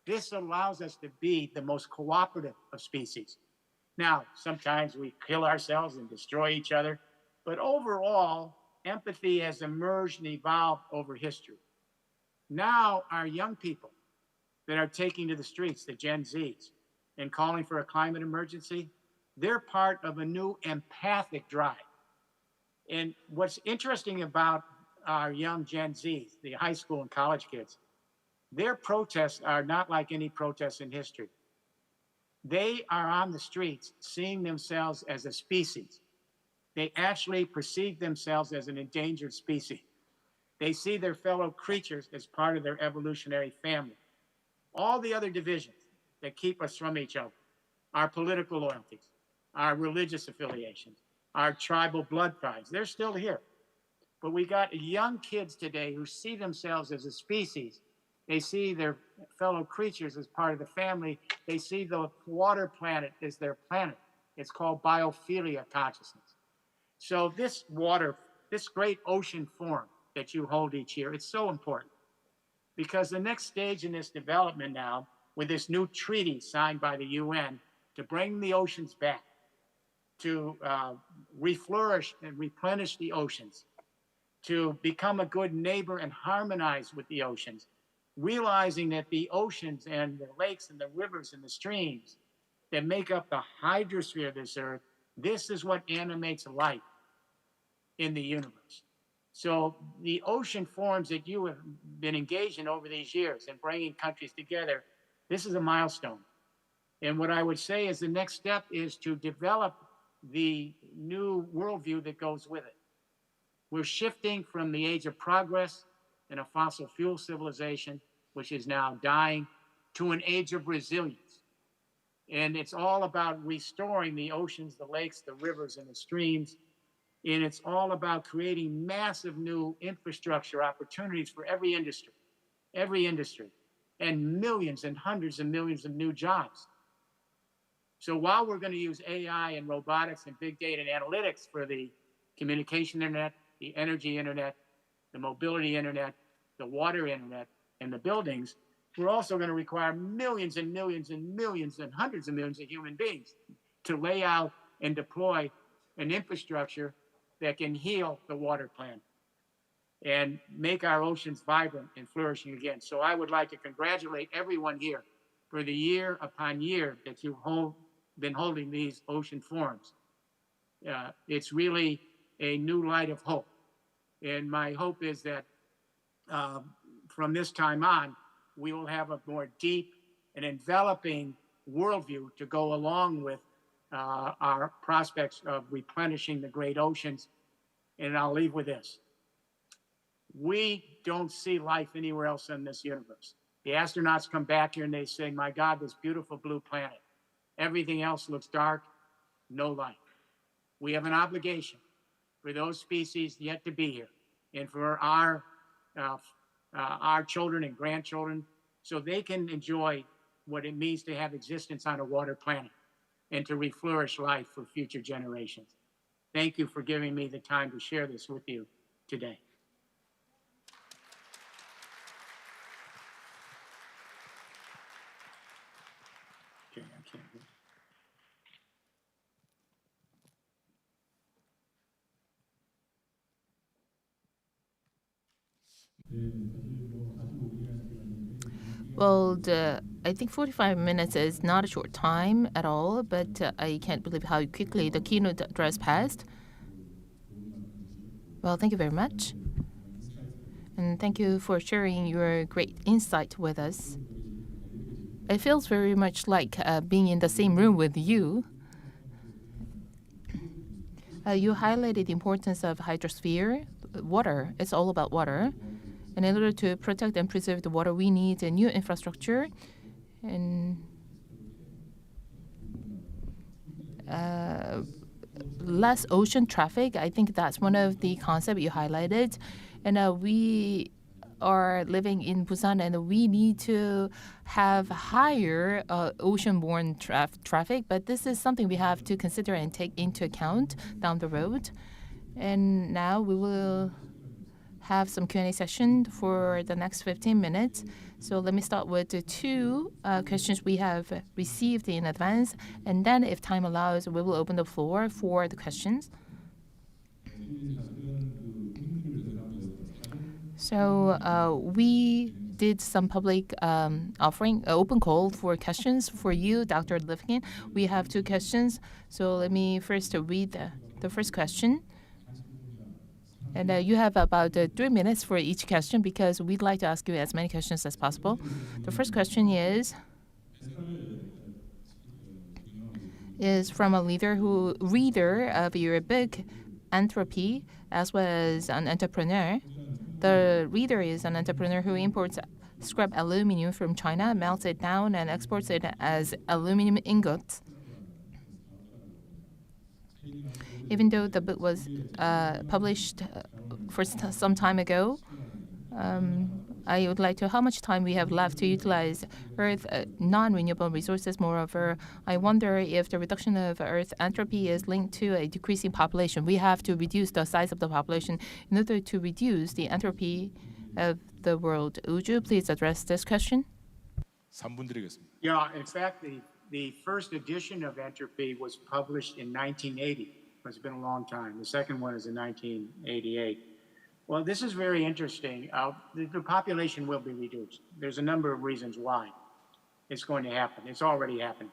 This allows us to be the most cooperative of species. Now, sometimes we kill ourselves and destroy each other, but overall, empathy has emerged and evolved over history. Now, our young people that are taking to the streets, the Gen Zs, and calling for a climate emergency, they're part of a new empathic drive. And what's interesting about our young Gen Zs, the high school and college kids, their protests are not like any protests in history. They are on the streets seeing themselves as a species. They actually perceive themselves as an endangered species. They see their fellow creatures as part of their evolutionary family. All the other divisions that keep us from each other, our political loyalties, our religious affiliations, our tribal blood ties, they're still here. But we got young kids today who see themselves as a species. They see their fellow creatures as part of the family. They see the water planet as their planet. It's called biophilia consciousness. So this water, this great ocean forum that you hold each year, it's so important. Because the next stage in this development now, with this new treaty signed by the UN to bring the oceans back, to reflourish and replenish the oceans, to become a good neighbor and harmonize with the oceans, realizing that the oceans and the lakes and the rivers and the streams that make up the hydrosphere of this earth, this is what animates life in the universe. So the ocean forums that you have been engaged in over these years and bringing countries together, this is a milestone. And what I would say is the next step is to develop the new worldview that goes with it. We're shifting from the age of progress and a fossil fuel civilization, which is now dying, to an age of resilience. And it's all about restoring the oceans, the lakes, the rivers, and the streams. And it's all about creating massive new infrastructure opportunities for every industry, and millions and hundreds of millions of new jobs. So while we're going to use AI and robotics and big data and analytics for the communication internet, the energy internet, the mobility internet, the water internet, and the buildings, we're also going to require millions and millions and millions and hundreds of millions of human beings to lay out and deploy an infrastructure that can heal the water planet and make our oceans vibrant and flourishing again. So I would like to congratulate everyone here for the year upon year that you've been holding these ocean forums. It's really a new light of hope. And my hope is that from this time on, we will have a more deep and enveloping worldview to go along with our prospects of replenishing the great oceans. And I'll leave with this. We don't see life anywhere else in this universe. The astronauts come back here and they say, my God, this beautiful blue planet. Everything else looks dark, no life. We have an obligation for those species yet to be here and for our children and grandchildren so they can enjoy what it means to have existence on a water planet and to reflourish life for future generations. Thank you for giving me the time to share this with you today. Okay, I can't hear. Well, I think 45 minutes is not a short time at all, but I can't believe how quickly the keynote address passed. Well, thank you very much. And thank you for sharing your great insight with us. It feels very much like being in the same room with you. You highlighted the importance of hydrosphere, water. It's all about water. And in order to protect and preserve the water, we need a new infrastructure and less ocean traffic. I think that's one of the concepts you highlighted. And we are living in Busan, and we need to have higher ocean-borne traffic. But this is something we have to consider and take into account down the road. And now we will have some Q&A session for the next 15 minutes. So let me start with the two questions we have received in advance. And then if time allows, we will open the floor for the questions. So we did some public offering, open call for questions for you, Dr. Liffkin. We have two questions. So let me first read the first question. And you have about 3 minutes for each question because we'd like to ask you as many questions as possible. The first question is from a reader of your book, Entropy, as well as an entrepreneur. The reader is an entrepreneur who imports scrap aluminum from China, melts it down, and exports it as aluminum ingots. Even though the book was published for some time ago, I would like to know how much time we have left to utilize Earth non-renewable resources. Moreover, I wonder if the reduction of Earth entropy is linked to a decreasing population. We have to reduce the size of the population in order to reduce the entropy of the world. Would you please address this question? 3분 드리겠습니다. Yeah, in fact, the first edition of Entropy was published in 1980. It's been a long time. The second one is in 1988. Well, this is very interesting. The population will be reduced. There's a number of reasons why it's going to happen. It's already happened.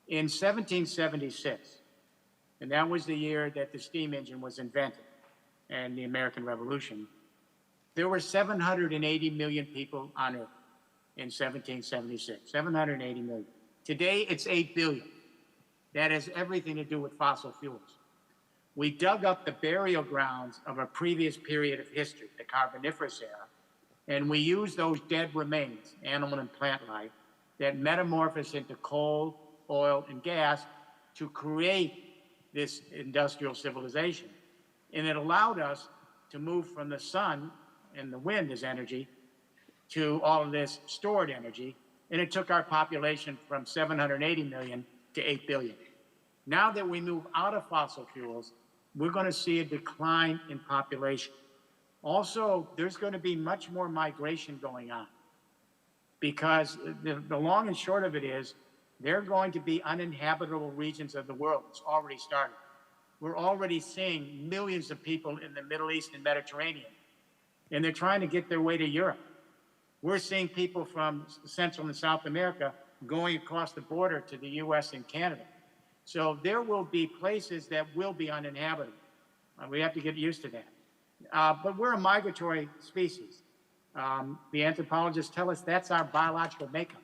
In 1776, and that was the year that the steam engine was invented and the American Revolution, there were 780 million people on Earth in 1776. 780 million. Today, it's 8 billion. That has everything to do with fossil fuels. We dug up the burial grounds of a previous period of history, the Carboniferous era, and we used those dead remains, animal and plant life, that metamorphosed into coal, oil, and gas to create this industrial civilization. And it allowed us to move from the sun and the wind as energy to all of this stored energy. And it took our population from 780 million to 8 billion. Now that we move out of fossil fuels, we're going to see a decline in population. Also, there's going to be much more migration going on because the long and short of it is there are going to be uninhabitable regions of the world. It's already started. We're already seeing millions of people in the Middle East and Mediterranean, and they're trying to get their way to Europe. We're seeing people from Central and South America going across the border to the US and Canada. So there will be places that will be uninhabitable. We have to get used to that. But we're a migratory species. The anthropologists tell us that's our biological makeup.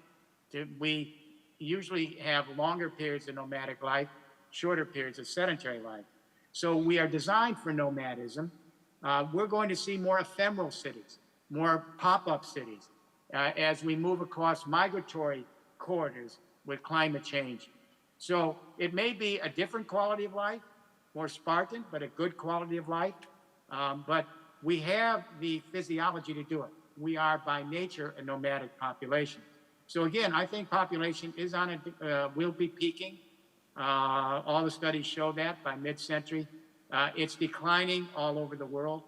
We usually have longer periods of nomadic life, shorter periods of sedentary life. So we are designed for nomadism. We're going to see more ephemeral cities, more pop-up cities, as we move across migratory corridors with climate change. So it may be a different quality of life, more Spartan, but a good quality of life. But we have the physiology to do it. We are by nature a nomadic population. So again, I think population is will be peaking. All the studies show that by mid-century. It's declining all over the world.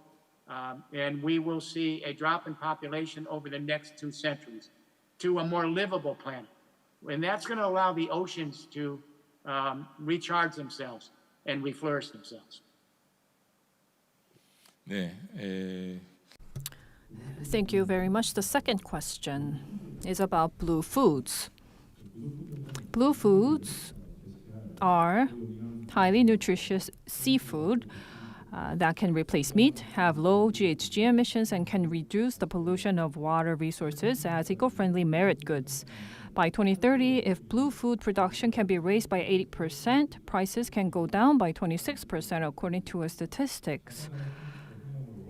And we will see a drop in population over the next 2 centuries to a more livable planet. And that's going to allow the oceans to recharge themselves and reflourish themselves. 네, Thank you very much. The second question is about blue foods. Blue foods are highly nutritious seafood that can replace meat, have low GHG emissions, and can reduce the pollution of water resources as eco-friendly merit goods. By 2030, if blue food production can be raised by 80%, prices can go down by 26% according to statistics.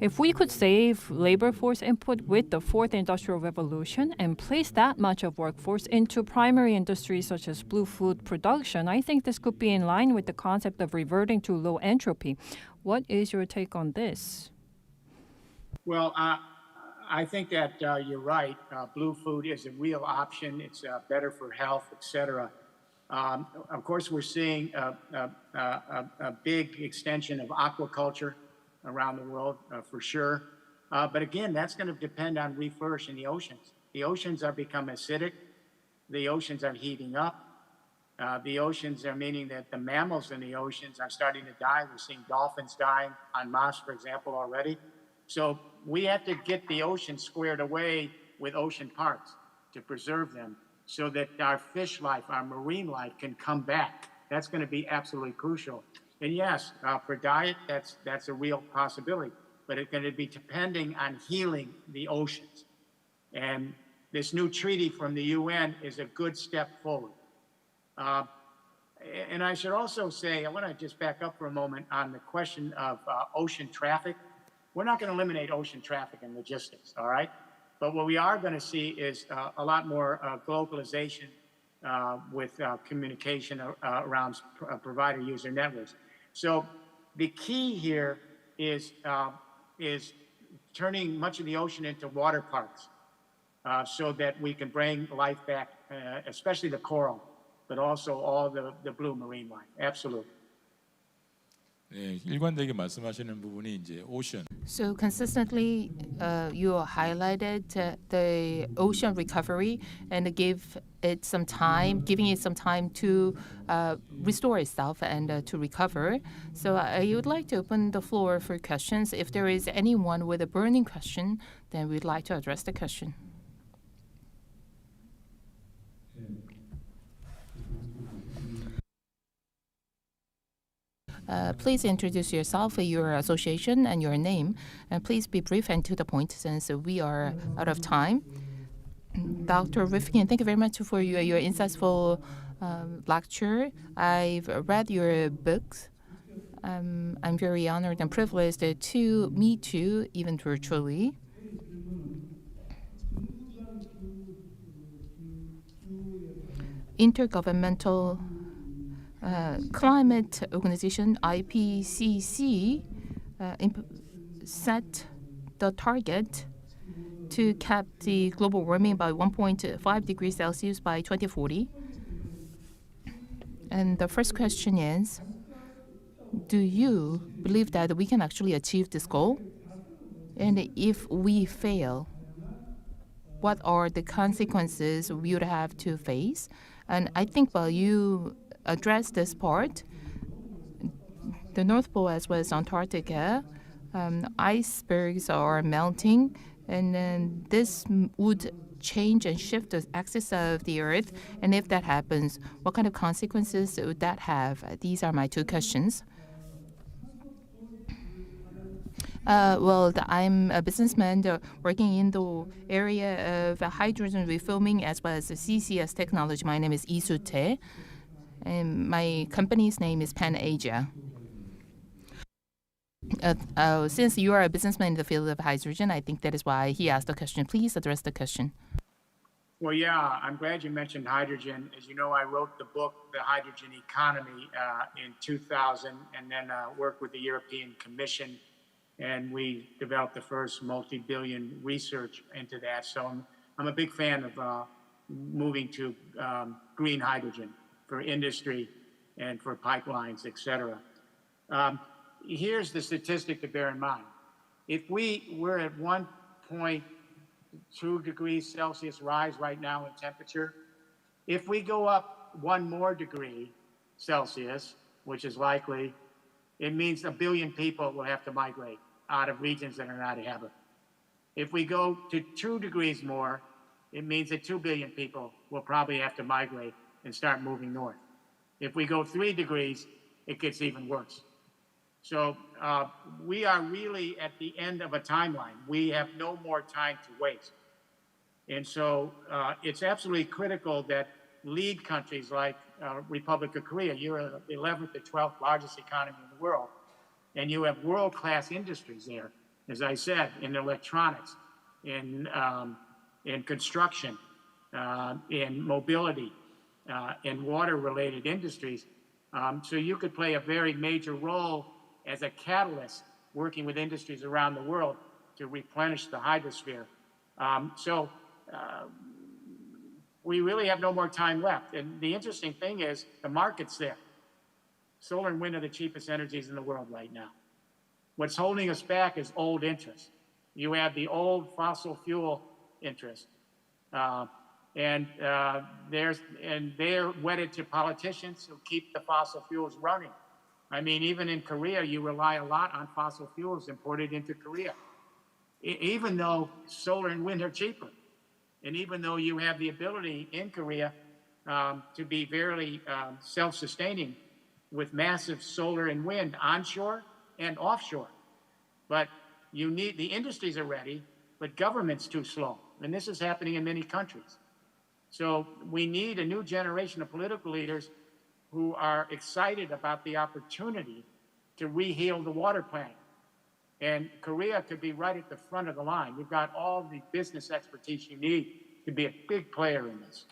If we could save labor force input with the fourth industrial revolution and place that much of workforce into primary industries such as blue food production, I think this could be in line with the concept of reverting to low entropy. What is your take on this? Well, I think that you're right. Blue food is a real option. It's better for health, et cetera. Of course, we're seeing a big extension of aquaculture around the world, for sure. But again, that's going to depend on reflourishing the oceans. The oceans are becoming acidic. The oceans are heating up. The oceans are meaning that the mammals in the oceans are starting to die. We're seeing dolphins dying on Mars, for example, already. So we have to get the ocean squared away with ocean parks to preserve them so that our fish life, our marine life can come back. That's going to be absolutely crucial. And yes, for diet, that's a real possibility, but it's going to be depending on healing the oceans. And this new treaty from the UN is a good step forward. And I should also say, I want to just back up for a moment on the question of ocean traffic. We're not going to eliminate ocean traffic and logistics, all right? But what we are going to see is a lot more globalization with communication around provider user networks. So the key here is turning much of the ocean into water parks so that we can bring life back, especially the coral, but also all the blue marine life. Absolutely. 네, 일관되게 말씀하시는 부분이 이제 오션. So consistently, you highlighted the ocean recovery and giving it some time to restore itself and to recover. So I would like to open the floor for questions. If there is anyone with a burning question, then we'd like to address the question. Please introduce yourself, your association, and your name. And please be brief and to the point since we are out of time. Dr. Rifkin, thank you very much for your insightful lecture. I've read your books. I'm very honored and privileged to meet you, even virtually. Intergovernmental Climate Organization, IPCC, set the target to cap the global warming by 1.5 degrees Celsius by 2040. And the first question is, do you believe that we can actually achieve this goal? And if we fail, what are the consequences we would have to face? And I think while you address this part, the North Pole as well as Antarctica, icebergs are melting, and then this would change and shift the axis of the Earth. And if that happens, what kind of consequences would that have? These are my two questions. I'm a businessman working in the area of hydrogen refilling as well as the CCS technology. My name is Isute, and my company's name is Pan Asia. Since you are a businessman in the field of hydrogen, I think that is why he asked the question. Please address the question. Well, yeah, I'm glad you mentioned hydrogen. As you know, I wrote the book, The Hydrogen Economy, in 2000, and then worked with the European Commission, and we developed the first multi-billion research into that. So I'm a big fan of moving to green hydrogen for industry and for pipelines, et cetera. Here's the statistic to bear in mind. If we were at 1.2 degrees Celsius rise right now in temperature, if we go up 1 more degree Celsius, which is likely, it means 1 billion people will have to migrate out of regions that are not habitable. If we go to 2 degrees more, it means that 2 billion people will probably have to migrate and start moving north. If we go 3 degrees, it gets even worse. So we are really at the end of a timeline. We have no more time to waste. And so it's absolutely critical that lead countries like Republic of Korea, you're the 11th or 12th largest economy in the world, and you have world-class industries there, as I said, in electronics, in construction, in mobility, in water-related industries. So you could play a very major role as a catalyst working with industries around the world to replenish the hydrosphere. We really have no more time left. And the interesting thing is the market's there. Solar and wind are the cheapest energies in the world right now. What's holding us back is old interests. You have the old fossil fuel interest. And they're wedded to politicians who keep the fossil fuels running. I mean, even in Korea, you rely a lot on fossil fuels imported into Korea, even though solar and wind are cheaper. And even though you have the ability in Korea to be very self-sustaining with massive solar and wind onshore and offshore. But you need, the industries are ready, but government's too slow. And this is happening in many countries. So we need a new generation of political leaders who are excited about the opportunity to reheal the water planet. And Korea could be right at the front of the line. We've got all the business expertise you need to be a big player in this.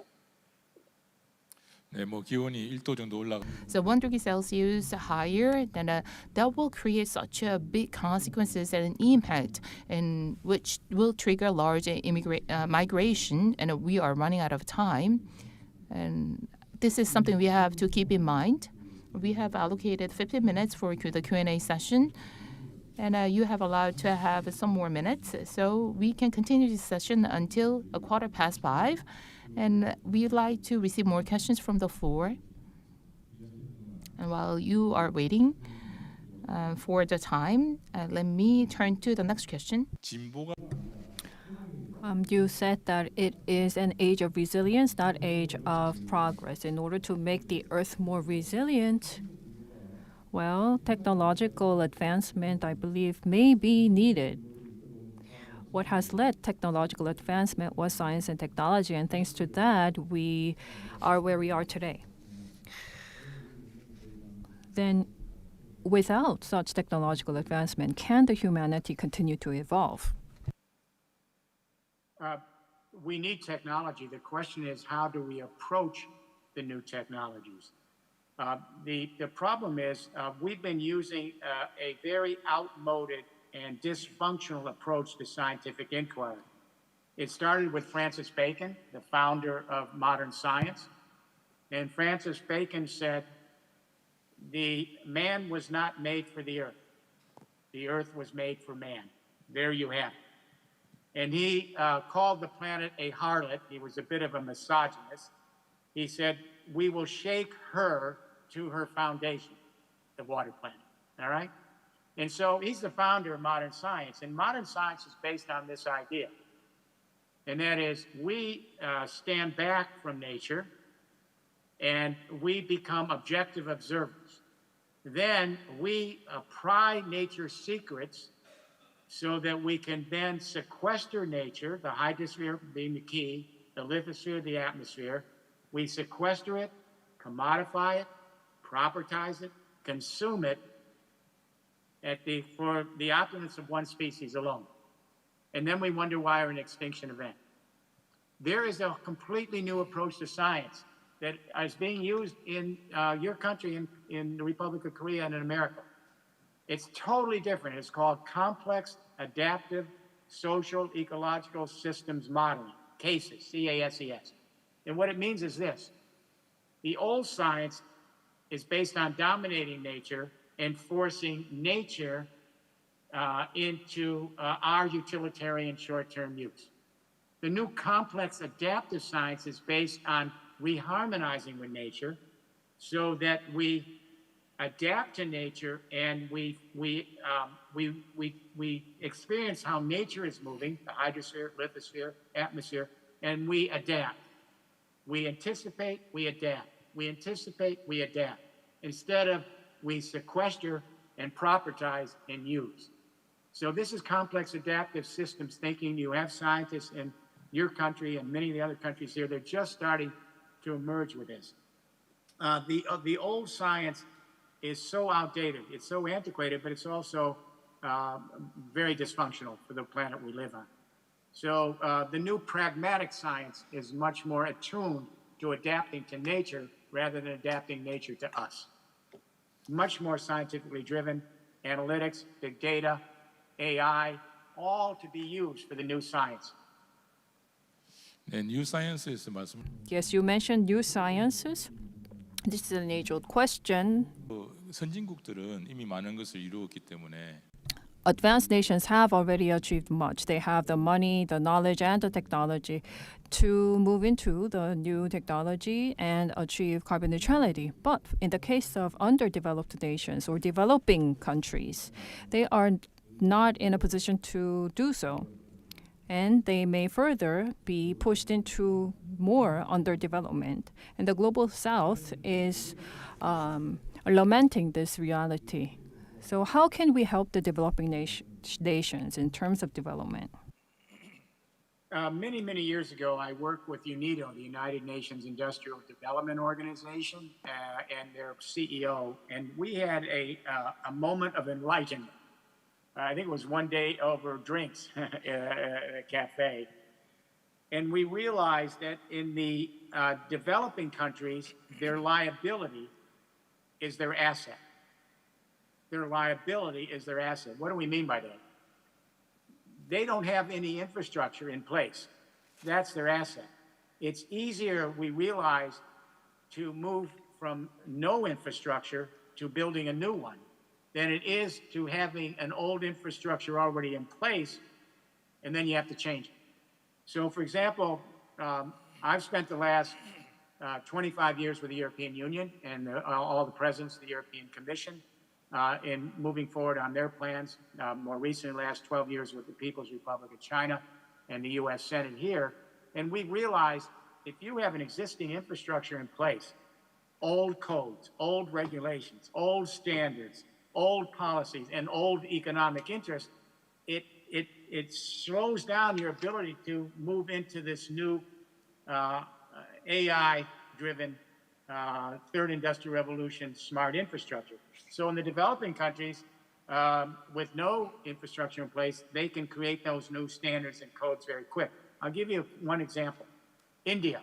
네, 뭐 기온이 1도 정도 올라가. So 1 degree Celsius higher, then that will create such a big consequences and an impact, and which will trigger large migration, and we are running out of time. And this is something we have to keep in mind. We have allocated 15 minutes for the Q&A session, and you have allowed to have some more minutes, so we can continue this session until 5:15. And we'd like to receive more questions from the floor. And while you are waiting for the time, let me turn to the next question. 진보가 You said that it is an age of resilience, not age of progress. In order to make the Earth more resilient, well, technological advancement, I believe, may be needed. What has led technological advancement was science and technology, and thanks to that, we are where we are today. Then without such technological advancement, can the humanity continue to evolve? We need technology. The question is, how do we approach the new technologies? The problem is we've been using a very outmoded and dysfunctional approach to scientific inquiry. It started with Francis Bacon, the founder of modern science. And Francis Bacon said, the man was not made for the earth. The earth was made for man. There you have it. And he called the planet a harlot. He was a bit of a misogynist. He said, we will shake her to her foundation, the water planet, all right? And so he's the founder of modern science, and modern science is based on this idea. And that is, we stand back from nature, and we become objective observers. Then we pry nature's secrets so that we can then sequester nature, the hydrosphere being the key, the lithosphere, the atmosphere. We sequester it, commodify it, propertize it, consume it for the opulence of one species alone. And then we wonder why we're an extinction event. There is a completely new approach to science that is being used in your country, in the Republic of Korea and in America. It's totally different. It's called complex, adaptive, social, ecological systems modeling, CASES, C-A-S-E-S. And what it means is this. The old science is based on dominating nature and forcing nature into our utilitarian short-term use. The new complex adaptive science is based on reharmonizing with nature so that we adapt to nature and we experience how nature is moving, the hydrosphere, lithosphere, atmosphere, and we adapt. We anticipate, we adapt. We anticipate, we adapt. Instead of we sequester and propertize and use. So this is complex adaptive systems thinking. You have scientists in your country and many of the other countries here. They're just starting to emerge with this. The old science is so outdated. It's so antiquated, but it's also very dysfunctional for the planet we live on. So the new pragmatic science is much more attuned to adapting to nature rather than adapting nature to us. Much more scientifically driven, analytics, big data, AI, all to be used for the new science. 네, 뉴 사이언스에서 말씀. Yes, you mentioned new sciences. This is an age-old question. 선진국들은 이미 많은 것을 이루었기 때문에 Advanced nations have already achieved much. They have the money, the knowledge, and the technology to move into the new technology and achieve carbon neutrality. But in the case of underdeveloped nations or developing countries, they are not in a position to do so. And they may further be pushed into more underdevelopment. And the global south is lamenting this reality. So how can we help the developing nations in terms of development? Many, many years ago, I worked with UNIDO, the United Nations Industrial Development Organization, and their CEO, and we had a moment of enlightenment. I think it was one day over drinks at a cafe. And we realized that in the developing countries, their liability is their asset. Their liability is their asset. What do we mean by that? They don't have any infrastructure in place. That's their asset. It's easier, we realize, to move from no infrastructure to building a new one than it is to having an old infrastructure already in place, and then you have to change it. So, for example, I've spent the last 25 years with the European Union and all the presidents of the European Commission in moving forward on their plans. More recently, the last 12 years with the People's Republic of China and the U.S. Senate here. And we realized if you have an existing infrastructure in place, old codes, old regulations, old standards, old policies, and old economic interests, it slows down your ability to move into this new AI-driven third industrial revolution smart infrastructure. So in the developing countries, with no infrastructure in place, they can create those new standards and codes very quick. I'll give you one example. India.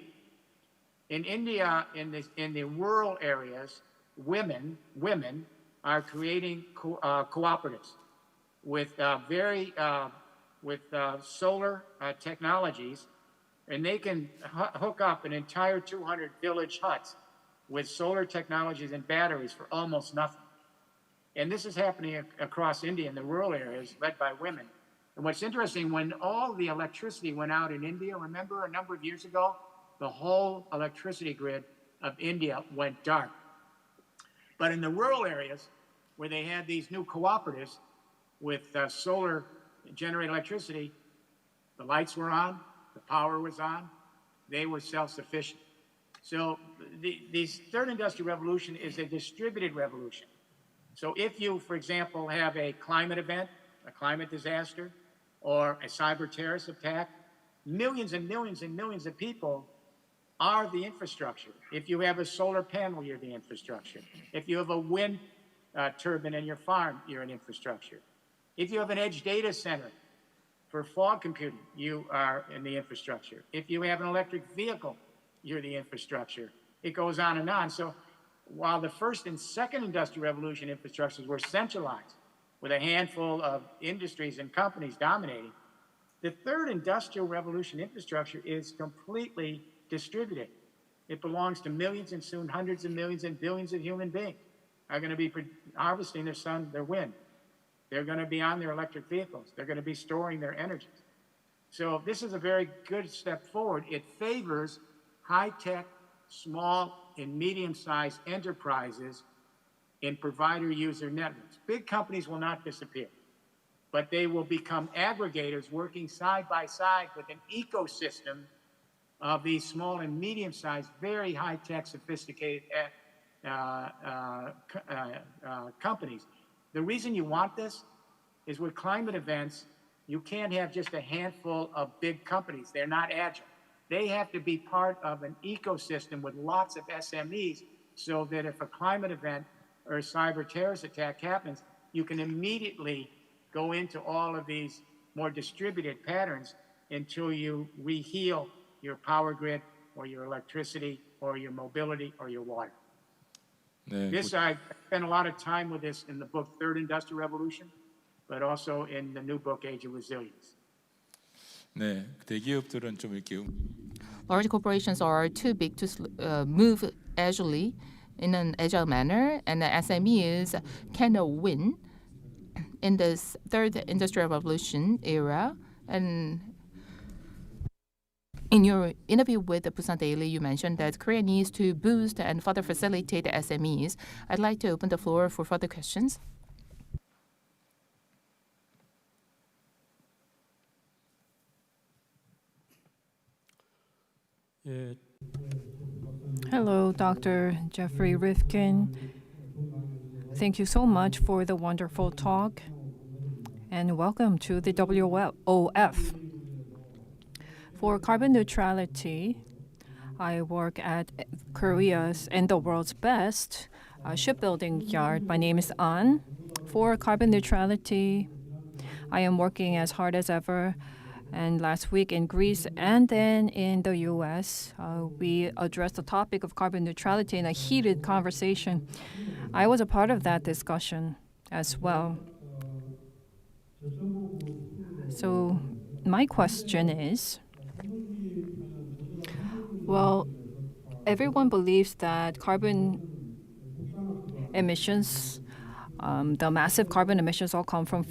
In India, in the rural areas, women are creating cooperatives with solar technologies, and they can hook up an entire 200 village huts with solar technologies and batteries for almost nothing. And this is happening across India in the rural areas, led by women. And what's interesting, when all the electricity went out in India, remember a number of years ago, the whole electricity grid of India went dark. But in the rural areas, where they had these new cooperatives with solar generated electricity, the lights were on, the power was on, they were self-sufficient. So the third industrial revolution is a distributed revolution. So if you, for example, have a climate event, a climate disaster, or a cyber terrorist attack, millions and millions and millions of people are the infrastructure. If you have a solar panel, you're the infrastructure. If you have a wind turbine in your farm, you're an infrastructure. If you have an edge data center for fog computing, you are in the infrastructure. If you have an electric vehicle, you're the infrastructure. It goes on and on. So while the first and second industrial revolution infrastructures were centralized with a handful of industries and companies dominating, the third industrial revolution infrastructure is completely distributed. It belongs to millions and soon hundreds of millions and billions of human beings are going to be harvesting their sun, their wind. They're going to be on their electric vehicles. They're going to be storing their energies. So this is a very good step forward. It favors high-tech, small and medium-sized enterprises in provider-user networks. Big companies will not disappear, but they will become aggregators working side by side with an ecosystem of these small and medium-sized, very high-tech, sophisticated companies. The reason you want this is with climate events, you can't have just a handful of big companies. They're not agile. They have to be part of an ecosystem with lots of SMEs so that if a climate event or a cyber terrorist attack happens, you can immediately go into all of these more distributed patterns until you reheal your power grid or your electricity or your mobility or your water. 네, This, I spent a lot of time with this in the book, Third Industrial Revolution, but also in the new book, Age of Resilience. 네, 대기업들은 좀 이렇게 Large corporations are too big to move agilely in an agile manner, and the SMEs can win in this third industrial revolution era. And in your interview with the Busan Daily, you mentioned that Korea needs to boost and further facilitate the SMEs. I'd like to open the floor for further questions. Hello, Dr. Jeffrey Rifkin. Thank you so much for the wonderful talk, and welcome to the WOF. For carbon neutrality, I work at Korea's and the world's best shipbuilding yard. My name is An. For carbon neutrality, I am working as hard as ever. And last week in Greece and then in the US, we addressed the topic of carbon neutrality in a heated conversation. I was a part of that discussion as well. So my question is, well, everyone believes that carbon emissions, the massive carbon emissions all come from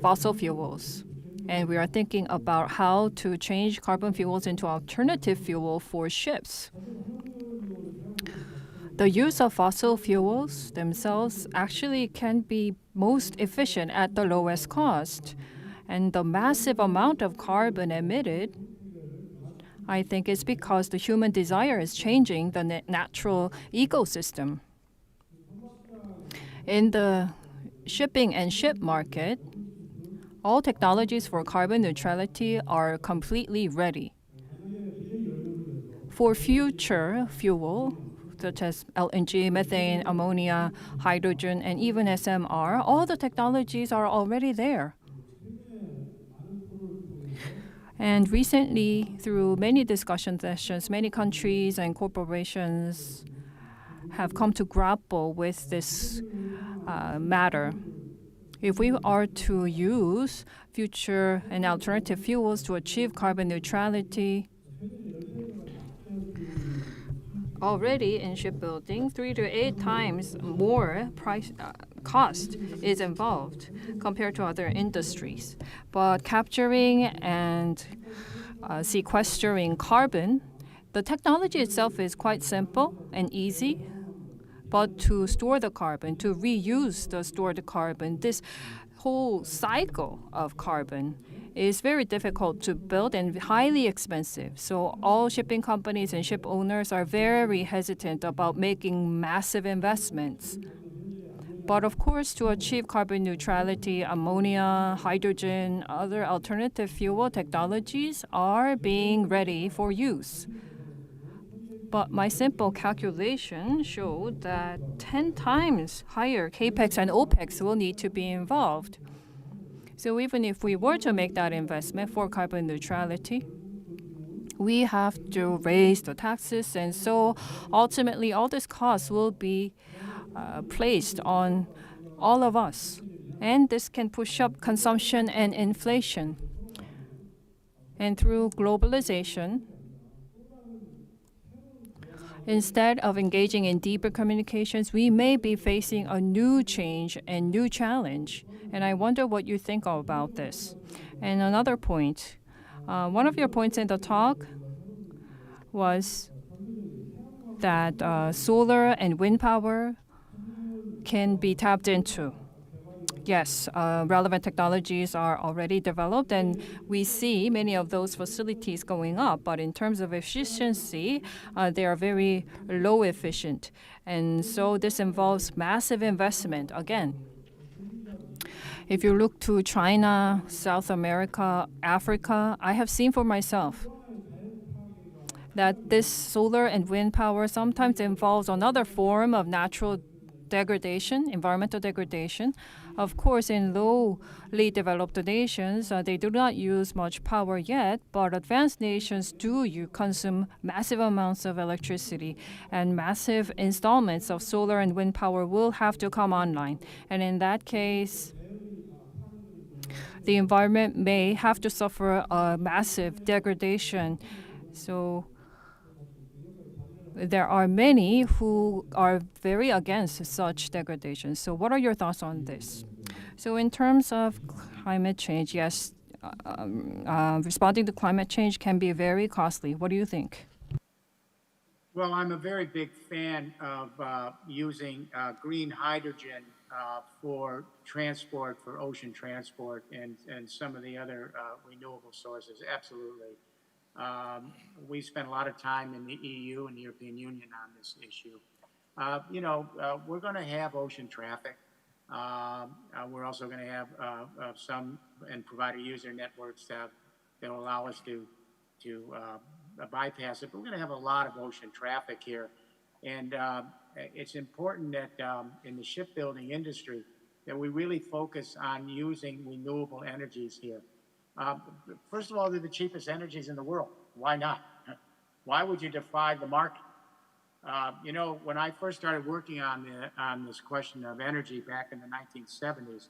fossil fuels. And we are thinking about how to change carbon fuels into alternative fuel for ships. The use of fossil fuels themselves actually can be most efficient at the lowest cost. And the massive amount of carbon emitted, I think, is because the human desire is changing the natural ecosystem. In the shipping and ship market, all technologies for carbon neutrality are completely ready. For future fuel, such as LNG, methane, ammonia, hydrogen, and even SMR, all the technologies are already there. And recently, through many discussion sessions, many countries and corporations have come to grapple with this matter. If we are to use future and alternative fuels to achieve carbon neutrality, already in shipbuilding, 3 to 8 times more cost is involved compared to other industries. But capturing and sequestering carbon, the technology itself is quite simple and easy. But to store the carbon, to reuse the stored carbon, this whole cycle of carbon is very difficult to build and highly expensive. So all shipping companies and ship owners are very hesitant about making massive investments. But of course, to achieve carbon neutrality, ammonia, hydrogen, other alternative fuel technologies are being ready for use. But my simple calculation showed that 10 times higher capex and opex will need to be involved. So even if we were to make that investment for carbon neutrality, we have to raise the taxes, and so ultimately all this cost will be placed on all of us. And this can push up consumption and inflation. And through globalization, instead of engaging in deeper communications, we may be facing a new change and new challenge. And I wonder what you think about this. And another point, one of your points in the talk was that solar and wind power can be tapped into. Yes, relevant technologies are already developed, and we see many of those facilities going up. But in terms of efficiency, they are very low efficient. And so this involves massive investment again. If you look to China, South America, Africa, I have seen for myself that this solar and wind power sometimes involves another form of natural degradation, environmental degradation. Of course, in lowly developed nations, they do not use much power yet, but advanced nations do consume massive amounts of electricity, and massive installments of solar and wind power will have to come online. And in that case, the environment may have to suffer a massive degradation. So there are many who are very against such degradation. So what are your thoughts on this? So in terms of climate change, yes, responding to climate change can be very costly. What do you think? Well, I'm a very big fan of using green hydrogen for transport, for ocean transport, and some of the other renewable sources. Absolutely. We spent a lot of time in the EU and the European Union on this issue. We're going to have ocean traffic. We're also going to have some and provider user networks that will allow us to bypass it. But we're going to have a lot of ocean traffic here. And it's important that in the shipbuilding industry that we really focus on using renewable energies here. First of all, they're the cheapest energies in the world. Why not? Why would you defy the market? When I first started working on this question of energy back in the 1970s,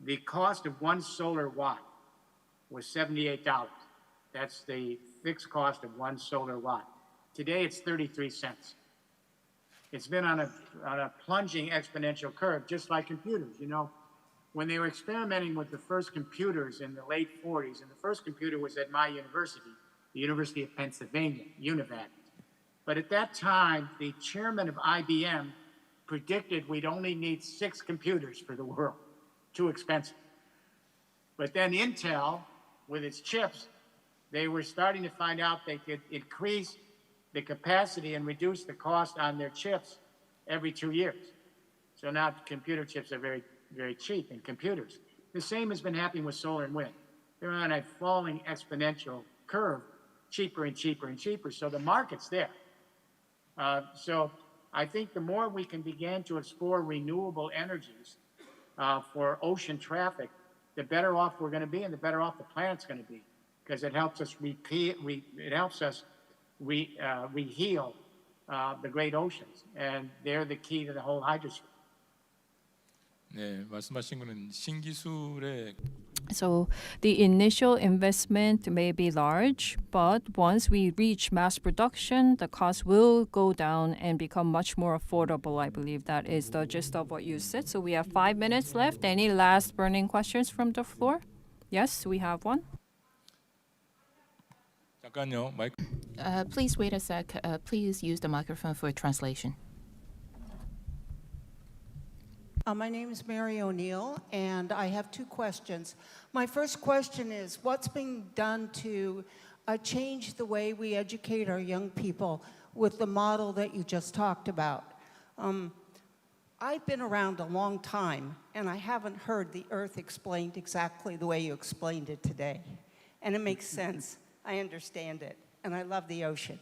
the cost of one solar watt was $78. That's the fixed cost of one solar watt. Today, it's 33 cents. It's been on a plunging exponential curve, just like computers. When they were experimenting with the first computers in the late 40s, and the first computer was at my university, the University of Pennsylvania, UNIVAC. But at that time, the chairman of IBM predicted we'd only need 6 computers for the world. Too expensive. But then Intel, with its chips, they were starting to find out they could increase the capacity and reduce the cost on their chips every 2 years. So now computer chips are very, very cheap in computers. The same has been happening with solar and wind. They're on a falling exponential curve, cheaper and cheaper and cheaper. So the market's there. So I think the more we can begin to explore renewable energies for ocean traffic, the better off we're going to be, and the better off the planet's going to be, because it helps us reheal the great oceans, and they're the key to the whole hydrosphere. 네, 말씀하신 거는 신기술의 So the initial investment may be large, but once we reach mass production, the cost will go down and become much more affordable. I believe that is the gist of what you said. So we have 5 minutes left. Any last burning questions from the floor? Yes, we have one. 잠깐요. 마이크. Please wait a sec. Please use the microphone for translation. My name is Mary O'Neill, and I have two questions. My first question is, what's being done to change the way we educate our young people with the model that you just talked about? I've been around a long time, and I haven't heard the Earth explained exactly the way you explained it today. And it makes sense. I understand it, and I love the ocean.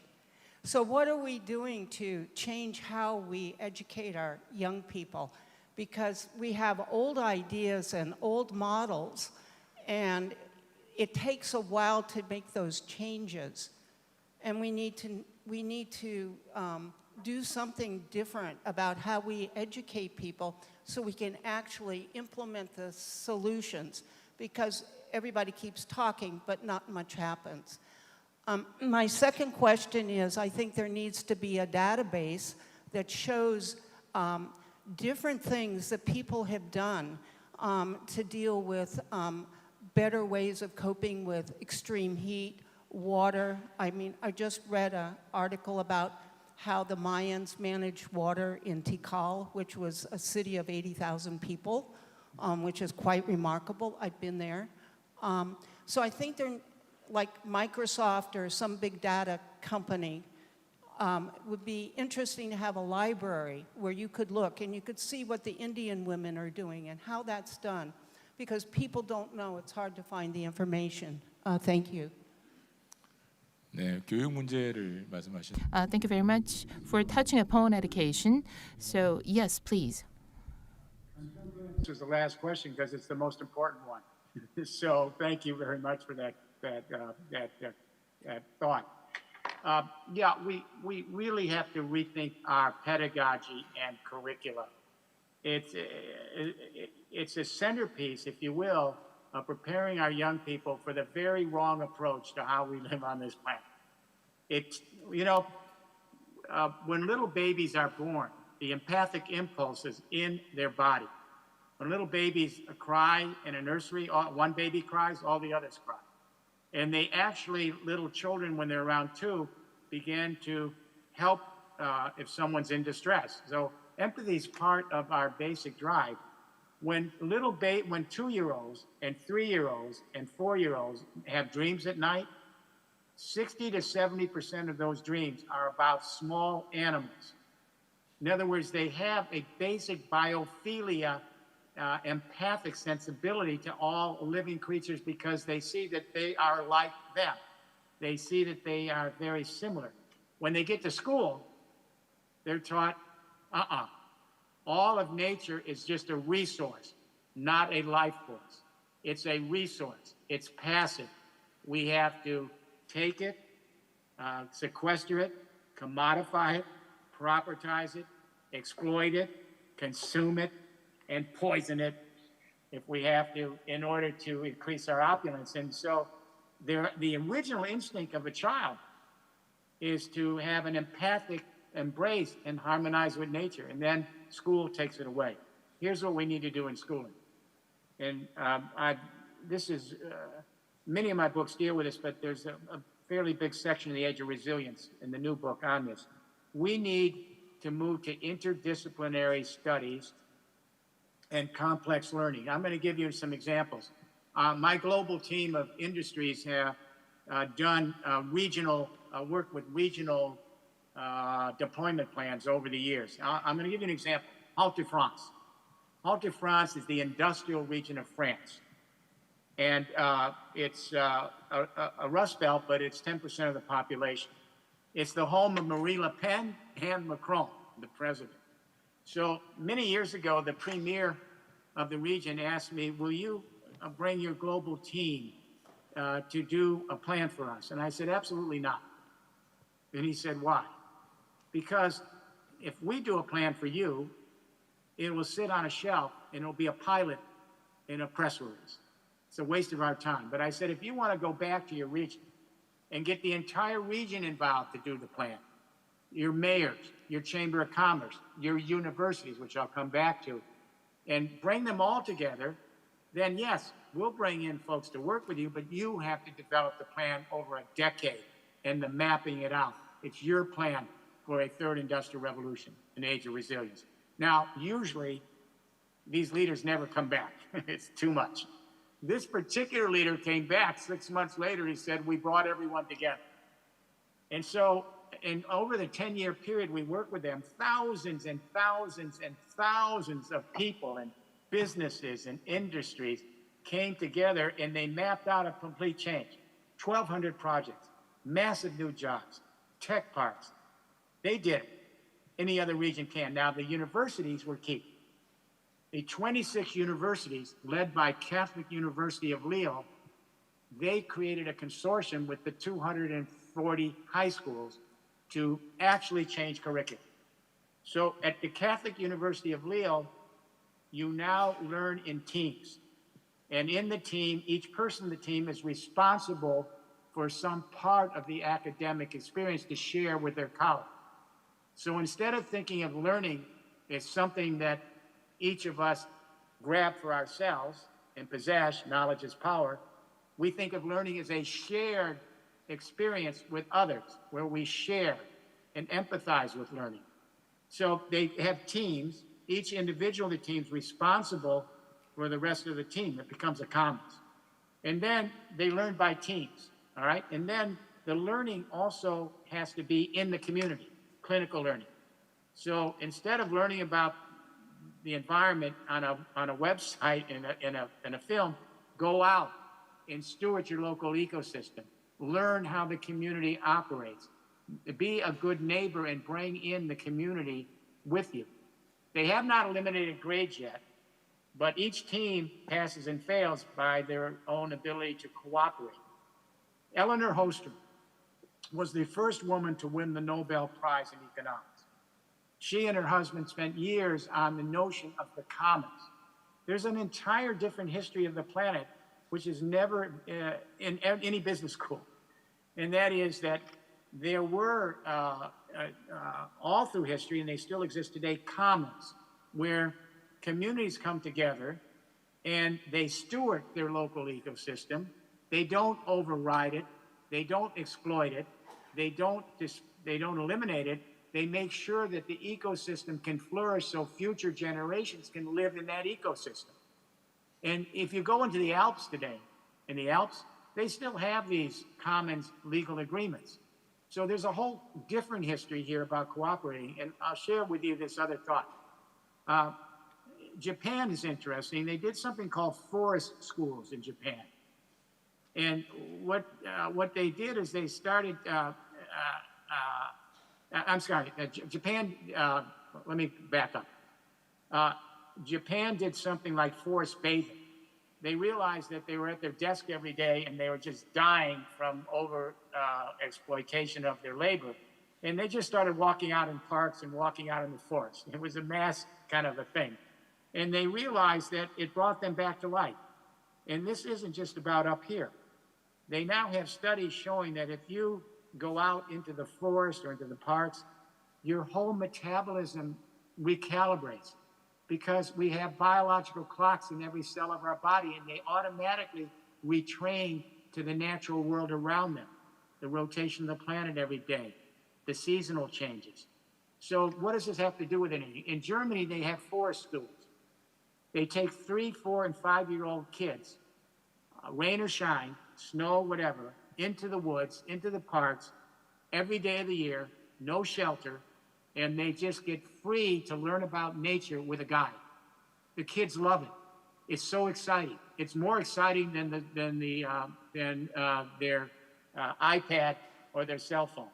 So what are we doing to change how we educate our young people? Because we have old ideas and old models, and it takes a while to make those changes. And we need to do something different about how we educate people so we can actually implement the solutions, because everybody keeps talking, but not much happens. My second question is, I think there needs to be a database that shows different things that people have done to deal with better ways of coping with extreme heat, water. I mean, I just read an article about how the Mayans managed water in Tikal, which was a city of 80,000 people, which is quite remarkable. I've been there. So I think they're like Microsoft or some big data company would be interesting to have a library where you could look and you could see what the Indian women are doing and how that's done, because people don't know. It's hard to find the information. Thank you. 네, 교육 문제를 말씀하신. Thank you very much for touching upon education. So yes, please. This was the last question because it's the most important one. So thank you very much for that thought. Yeah, we really have to rethink our pedagogy and curricula. It's a centerpiece, if you will, of preparing our young people for the very wrong approach to how we live on this planet. When little babies are born, the empathic impulse is in their body. When little babies cry in a nursery, one baby cries, all the others cry. And they actually, little children, when they're around 2, begin to help if someone's in distress. So empathy is part of our basic drive. When 2-year-olds and 3-year-olds and 4-year-olds have dreams at night, 60 to 70% of those dreams are about small animals. In other words, they have a basic biophilia, empathic sensibility to all living creatures because they see that they are like them. They see that they are very similar. When they get to school, they're taught, all of nature is just a resource, not a life force. It's a resource. It's passive. We have to take it, sequester it, commodify it, propertize it, exploit it, consume it, and poison it if we have to in order to increase our opulence. And so the original instinct of a child is to have an empathic embrace and harmonize with nature, and then school takes it away. Here's what we need to do in schooling. And many of my books deal with this, but there's a fairly big section of the Age of Resilience in the new book on this. We need to move to interdisciplinary studies and complex learning. I'm going to give you some examples. My global team of industries have done regional work with regional deployment plans over the years. I'm going to give you an example. Haute-de-France. Haute-de-France is the industrial region of France. And it's a Rust Belt, but it's 10% of the population. It's the home of Marie Le Pen and Macron, the president. So many years ago, the premier of the region asked me, will you bring your global team to do a plan for us? And I said, absolutely not. And he said, why? Because if we do a plan for you, it will sit on a shelf and it'll be a pilot in a press release. It's a waste of our time. But I said, if you want to go back to your region and get the entire region involved to do the plan, your mayors, your chamber of commerce, your universities, which I'll come back to, and bring them all together, then yes, we'll bring in folks to work with you, but you have to develop the plan over a decade and the mapping it out. It's your plan for a third industrial revolution, an age of resilience. Now, usually, these leaders never come back. It's too much. This particular leader came back 6 months later. He said, we brought everyone together. And so, over the 10-year period we worked with them, thousands and thousands and thousands of people and businesses and industries came together, and they mapped out a complete change. 1,200 projects, massive new jobs, tech parks. They did it. Any other region can. Now, the universities were key. The 26 universities, led by Catholic University of Lille, they created a consortium with the 240 high schools to actually change curriculum. So at the Catholic University of Lille, you now learn in teams. And in the team, each person in the team is responsible for some part of the academic experience to share with their colleagues. So instead of thinking of learning as something that each of us grab for ourselves and possess, knowledge is power, we think of learning as a shared experience with others, where we share and empathize with learning. So they have teams, each individual in the team is responsible for the rest of the team. It becomes a commons. And then they learn by teams, all right? And then the learning also has to be in the community, clinical learning. So instead of learning about the environment on a website in a film, go out and steward your local ecosystem. Learn how the community operates. Be a good neighbor and bring in the community with you. They have not eliminated grades yet, but each team passes and fails by their own ability to cooperate. Eleanor Ostrom was the first woman to win the Nobel Prize in economics. She and her husband spent years on the notion of the commons. There's an entire different history of the planet which is never in any business school. And that is that there were, all through history, and they still exist today, commons, where communities come together and they steward their local ecosystem. They don't override it. They don't exploit it. They don't eliminate it. They make sure that the ecosystem can flourish so future generations can live in that ecosystem. And if you go into the Alps today, in the Alps, they still have these commons legal agreements. So there's a whole different history here about cooperating. And I'll share with you this other thought. Japan is interesting. They did something called forest schools in Japan. And what they did is they started, Japan, let me back up. Japan did something like forest bathing. They realized that they were at their desk every day and they were just dying from exploitation of their labor. And they just started walking out in parks and walking out in the forest. It was a mass kind of a thing. And they realized that it brought them back to life. And this isn't just about up here. They now have studies showing that if you go out into the forest or into the parks, your whole metabolism recalibrates, because we have biological clocks in every cell of our body, and they automatically retrain to the natural world around them, the rotation of the planet every day, the seasonal changes. So what does this have to do with anything? In Germany, they have forest schools. They take 3, 4, and 5-year-old kids, rain or shine, snow, whatever, into the woods, into the parks, every day of the year, no shelter, and they just get free to learn about nature with a guide. The kids love it. It's so exciting. It's more exciting than their iPad or their cell phone.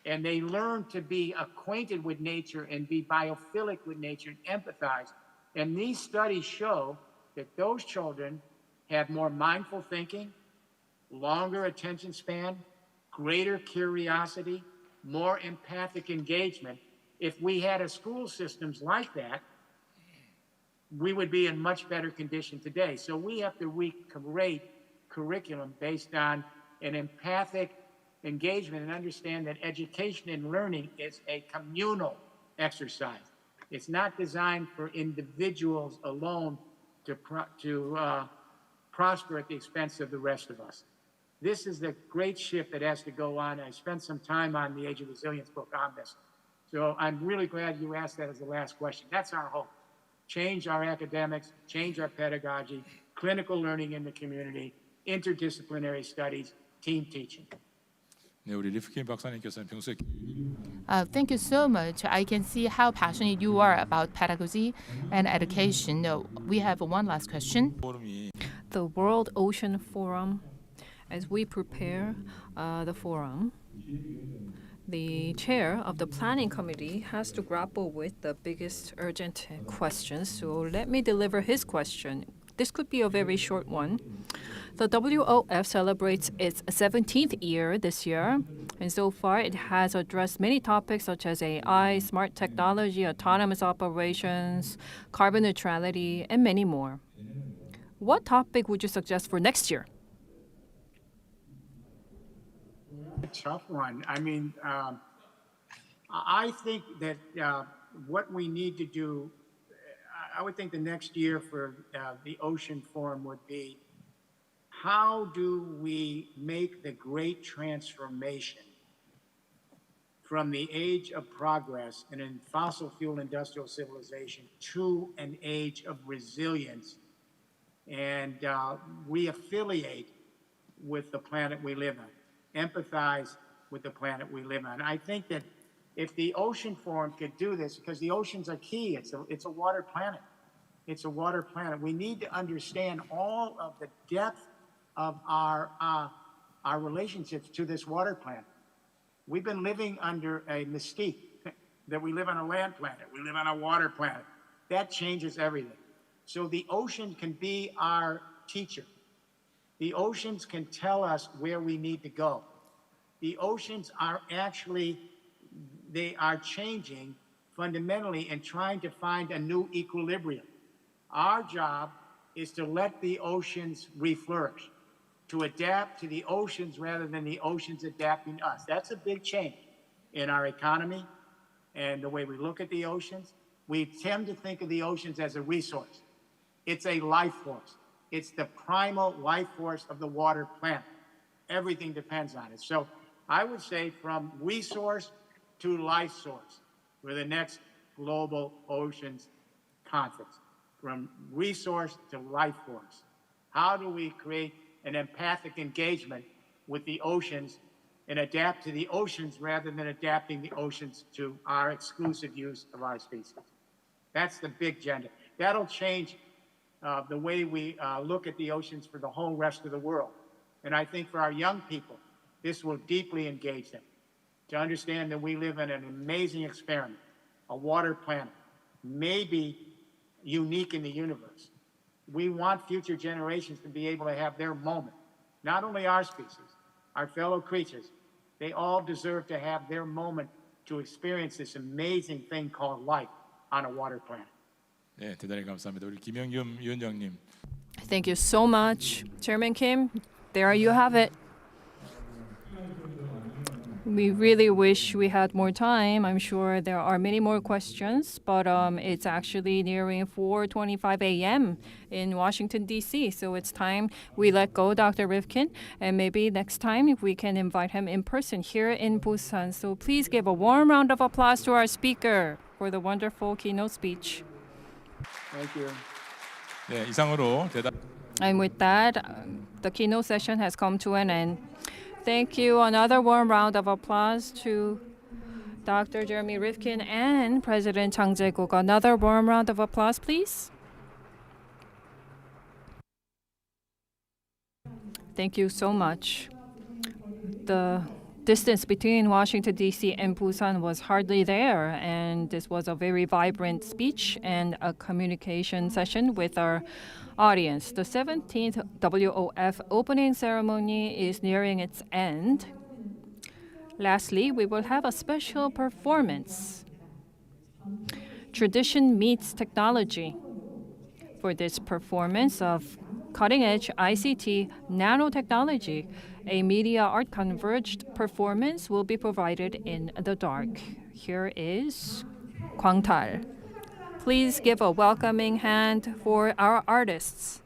and they learn to be acquainted with nature and be biophilic with nature and empathize. And these studies show that those children have more mindful thinking, longer attention span, greater curiosity, more empathic engagement. If we had a school systems like that, we would be in much better condition today. So we have to recreate curriculum based on an empathic engagement and understand that education and learning is a communal exercise. It's not designed for individuals alone to prosper at the expense of the rest of us. This is the great shift that has to go on. I spent some time on the Age of Resilience book on this. So I'm really glad you asked that as the last question. That's our hope. Change our academics, change our pedagogy, clinical learning in the community, interdisciplinary studies, team teaching. 네, 우리 리프킨 박사님께서는 평소에 Thank you so much. I can see how passionate you are about pedagogy and education. We have one last question. 포럼이 The World Ocean Forum, as we prepare the forum, the chair of the planning committee has to grapple with the biggest urgent questions. So let me deliver his question. This could be a very short one. The WOF celebrates its 17th year this year, and so far it has addressed many topics such as AI, smart technology, autonomous operations, carbon neutrality, and many more. What topic would you suggest for next year? A tough one. I mean, I think that what we need to do, I would think the next year for the Ocean Forum would be, how do we make the great transformation from the age of progress and in fossil fuel industrial civilization to an age of resilience and re-affiliate with the planet we live on, empathize with the planet we live on. I think that if the Ocean Forum could do this, because the oceans are key, it's a water planet. It's a water planet. We need to understand all of the depth of our relationships to this water planet. We've been living under a mystique that we live on a land planet, we live on a water planet. That changes everything. So the ocean can be our teacher. The oceans can tell us where we need to go. The oceans are actually, they are changing fundamentally and trying to find a new equilibrium. Our job is to let the oceans reflourish, to adapt to the oceans rather than the oceans adapting us. That's a big change in our economy and the way we look at the oceans. We tend to think of the oceans as a resource. It's a life force. It's the primal life force of the water planet. Everything depends on it. So I would say from resource to life source for the next global oceans conference. From resource to life force. How do we create an empathic engagement with the oceans and adapt to the oceans rather than adapting the oceans to our exclusive use of our species? That's the big agenda. That'll change the way we look at the oceans for the whole rest of the world. And I think for our young people, this will deeply engage them to understand that we live in an amazing experiment, a water planet, maybe unique in the universe. We want future generations to be able to have their moment. Not only our species, our fellow creatures, they all deserve to have their moment to experience this amazing thing called life on a water planet. 네, 대단히 감사합니다. 우리 김영겸 위원장님. Thank you so much, Chairman Kim. There you have it. We really wish we had more time. I'm sure there are many more questions, but it's actually nearing 4:25 a.m. in Washington, D.C., so it's time we let go Dr. Rifkin, and maybe next time if we can invite him in person here in Busan. So please give a warm round of applause to our speaker for the wonderful keynote speech. Thank you. 네, 이상으로 대답. And with that, the keynote session has come to an end. Thank you. Another warm round of applause to Dr. Jeremy Rifkin and President Chang Jae-guk. Another warm round of applause, please. Thank you so much. The distance between Washington, D.C. and Busan was hardly there, and this was a very vibrant speech and a communication session with our audience. The 17th WOF opening ceremony is nearing its end. Lastly, we will have a special performance. Tradition meets technology. For this performance of cutting-edge ICT nanotechnology, a media art converged performance will be provided in the dark. Here is Kwangtal. Please give a welcoming hand for our artists.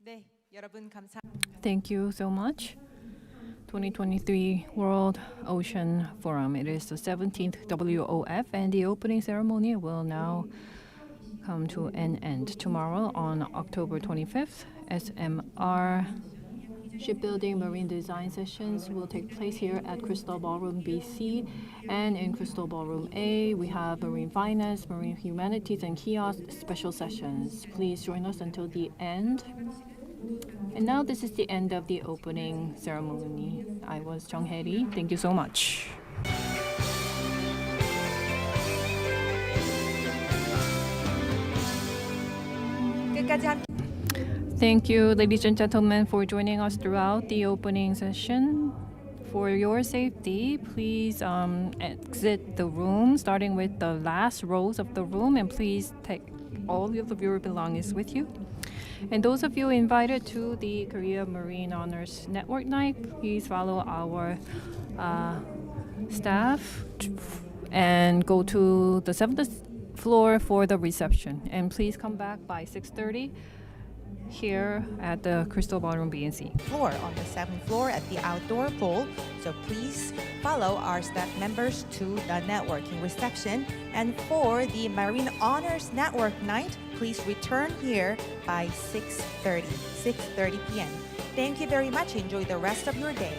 네, 여러분 감사. Thank you so much. 2023 World Ocean Forum. It is the 17th WOF, and the opening ceremony will now come to an end. Tomorrow on October 25th, SMR Shipbuilding Marine Design sessions will take place here at Crystal Ballroom BC, and in Crystal Ballroom A we have Marine Finance, Marine Humanities, and Kiosk special sessions. Please join us until the end. And now this is the end of the opening ceremony. I was Jung Hae-ri. Thank you so much. 끝까지 함께. Thank you, ladies and gentlemen, for joining us throughout the opening session. For your safety, please exit the room, starting with the last rows of the room, and please take all of your belongings with you. And those of you invited to the Korea Marine Honors Network Night, please follow our staff and go to the 7th floor for the reception. And please come back by 6:30 here at the Crystal Ballroom B&C. Floor on the 7th floor at the outdoor pool. So please follow our staff members to the networking reception. And for the Marine Honors Network Night, please return here by 6:30 p.m. Thank you very much. Enjoy the rest of your day.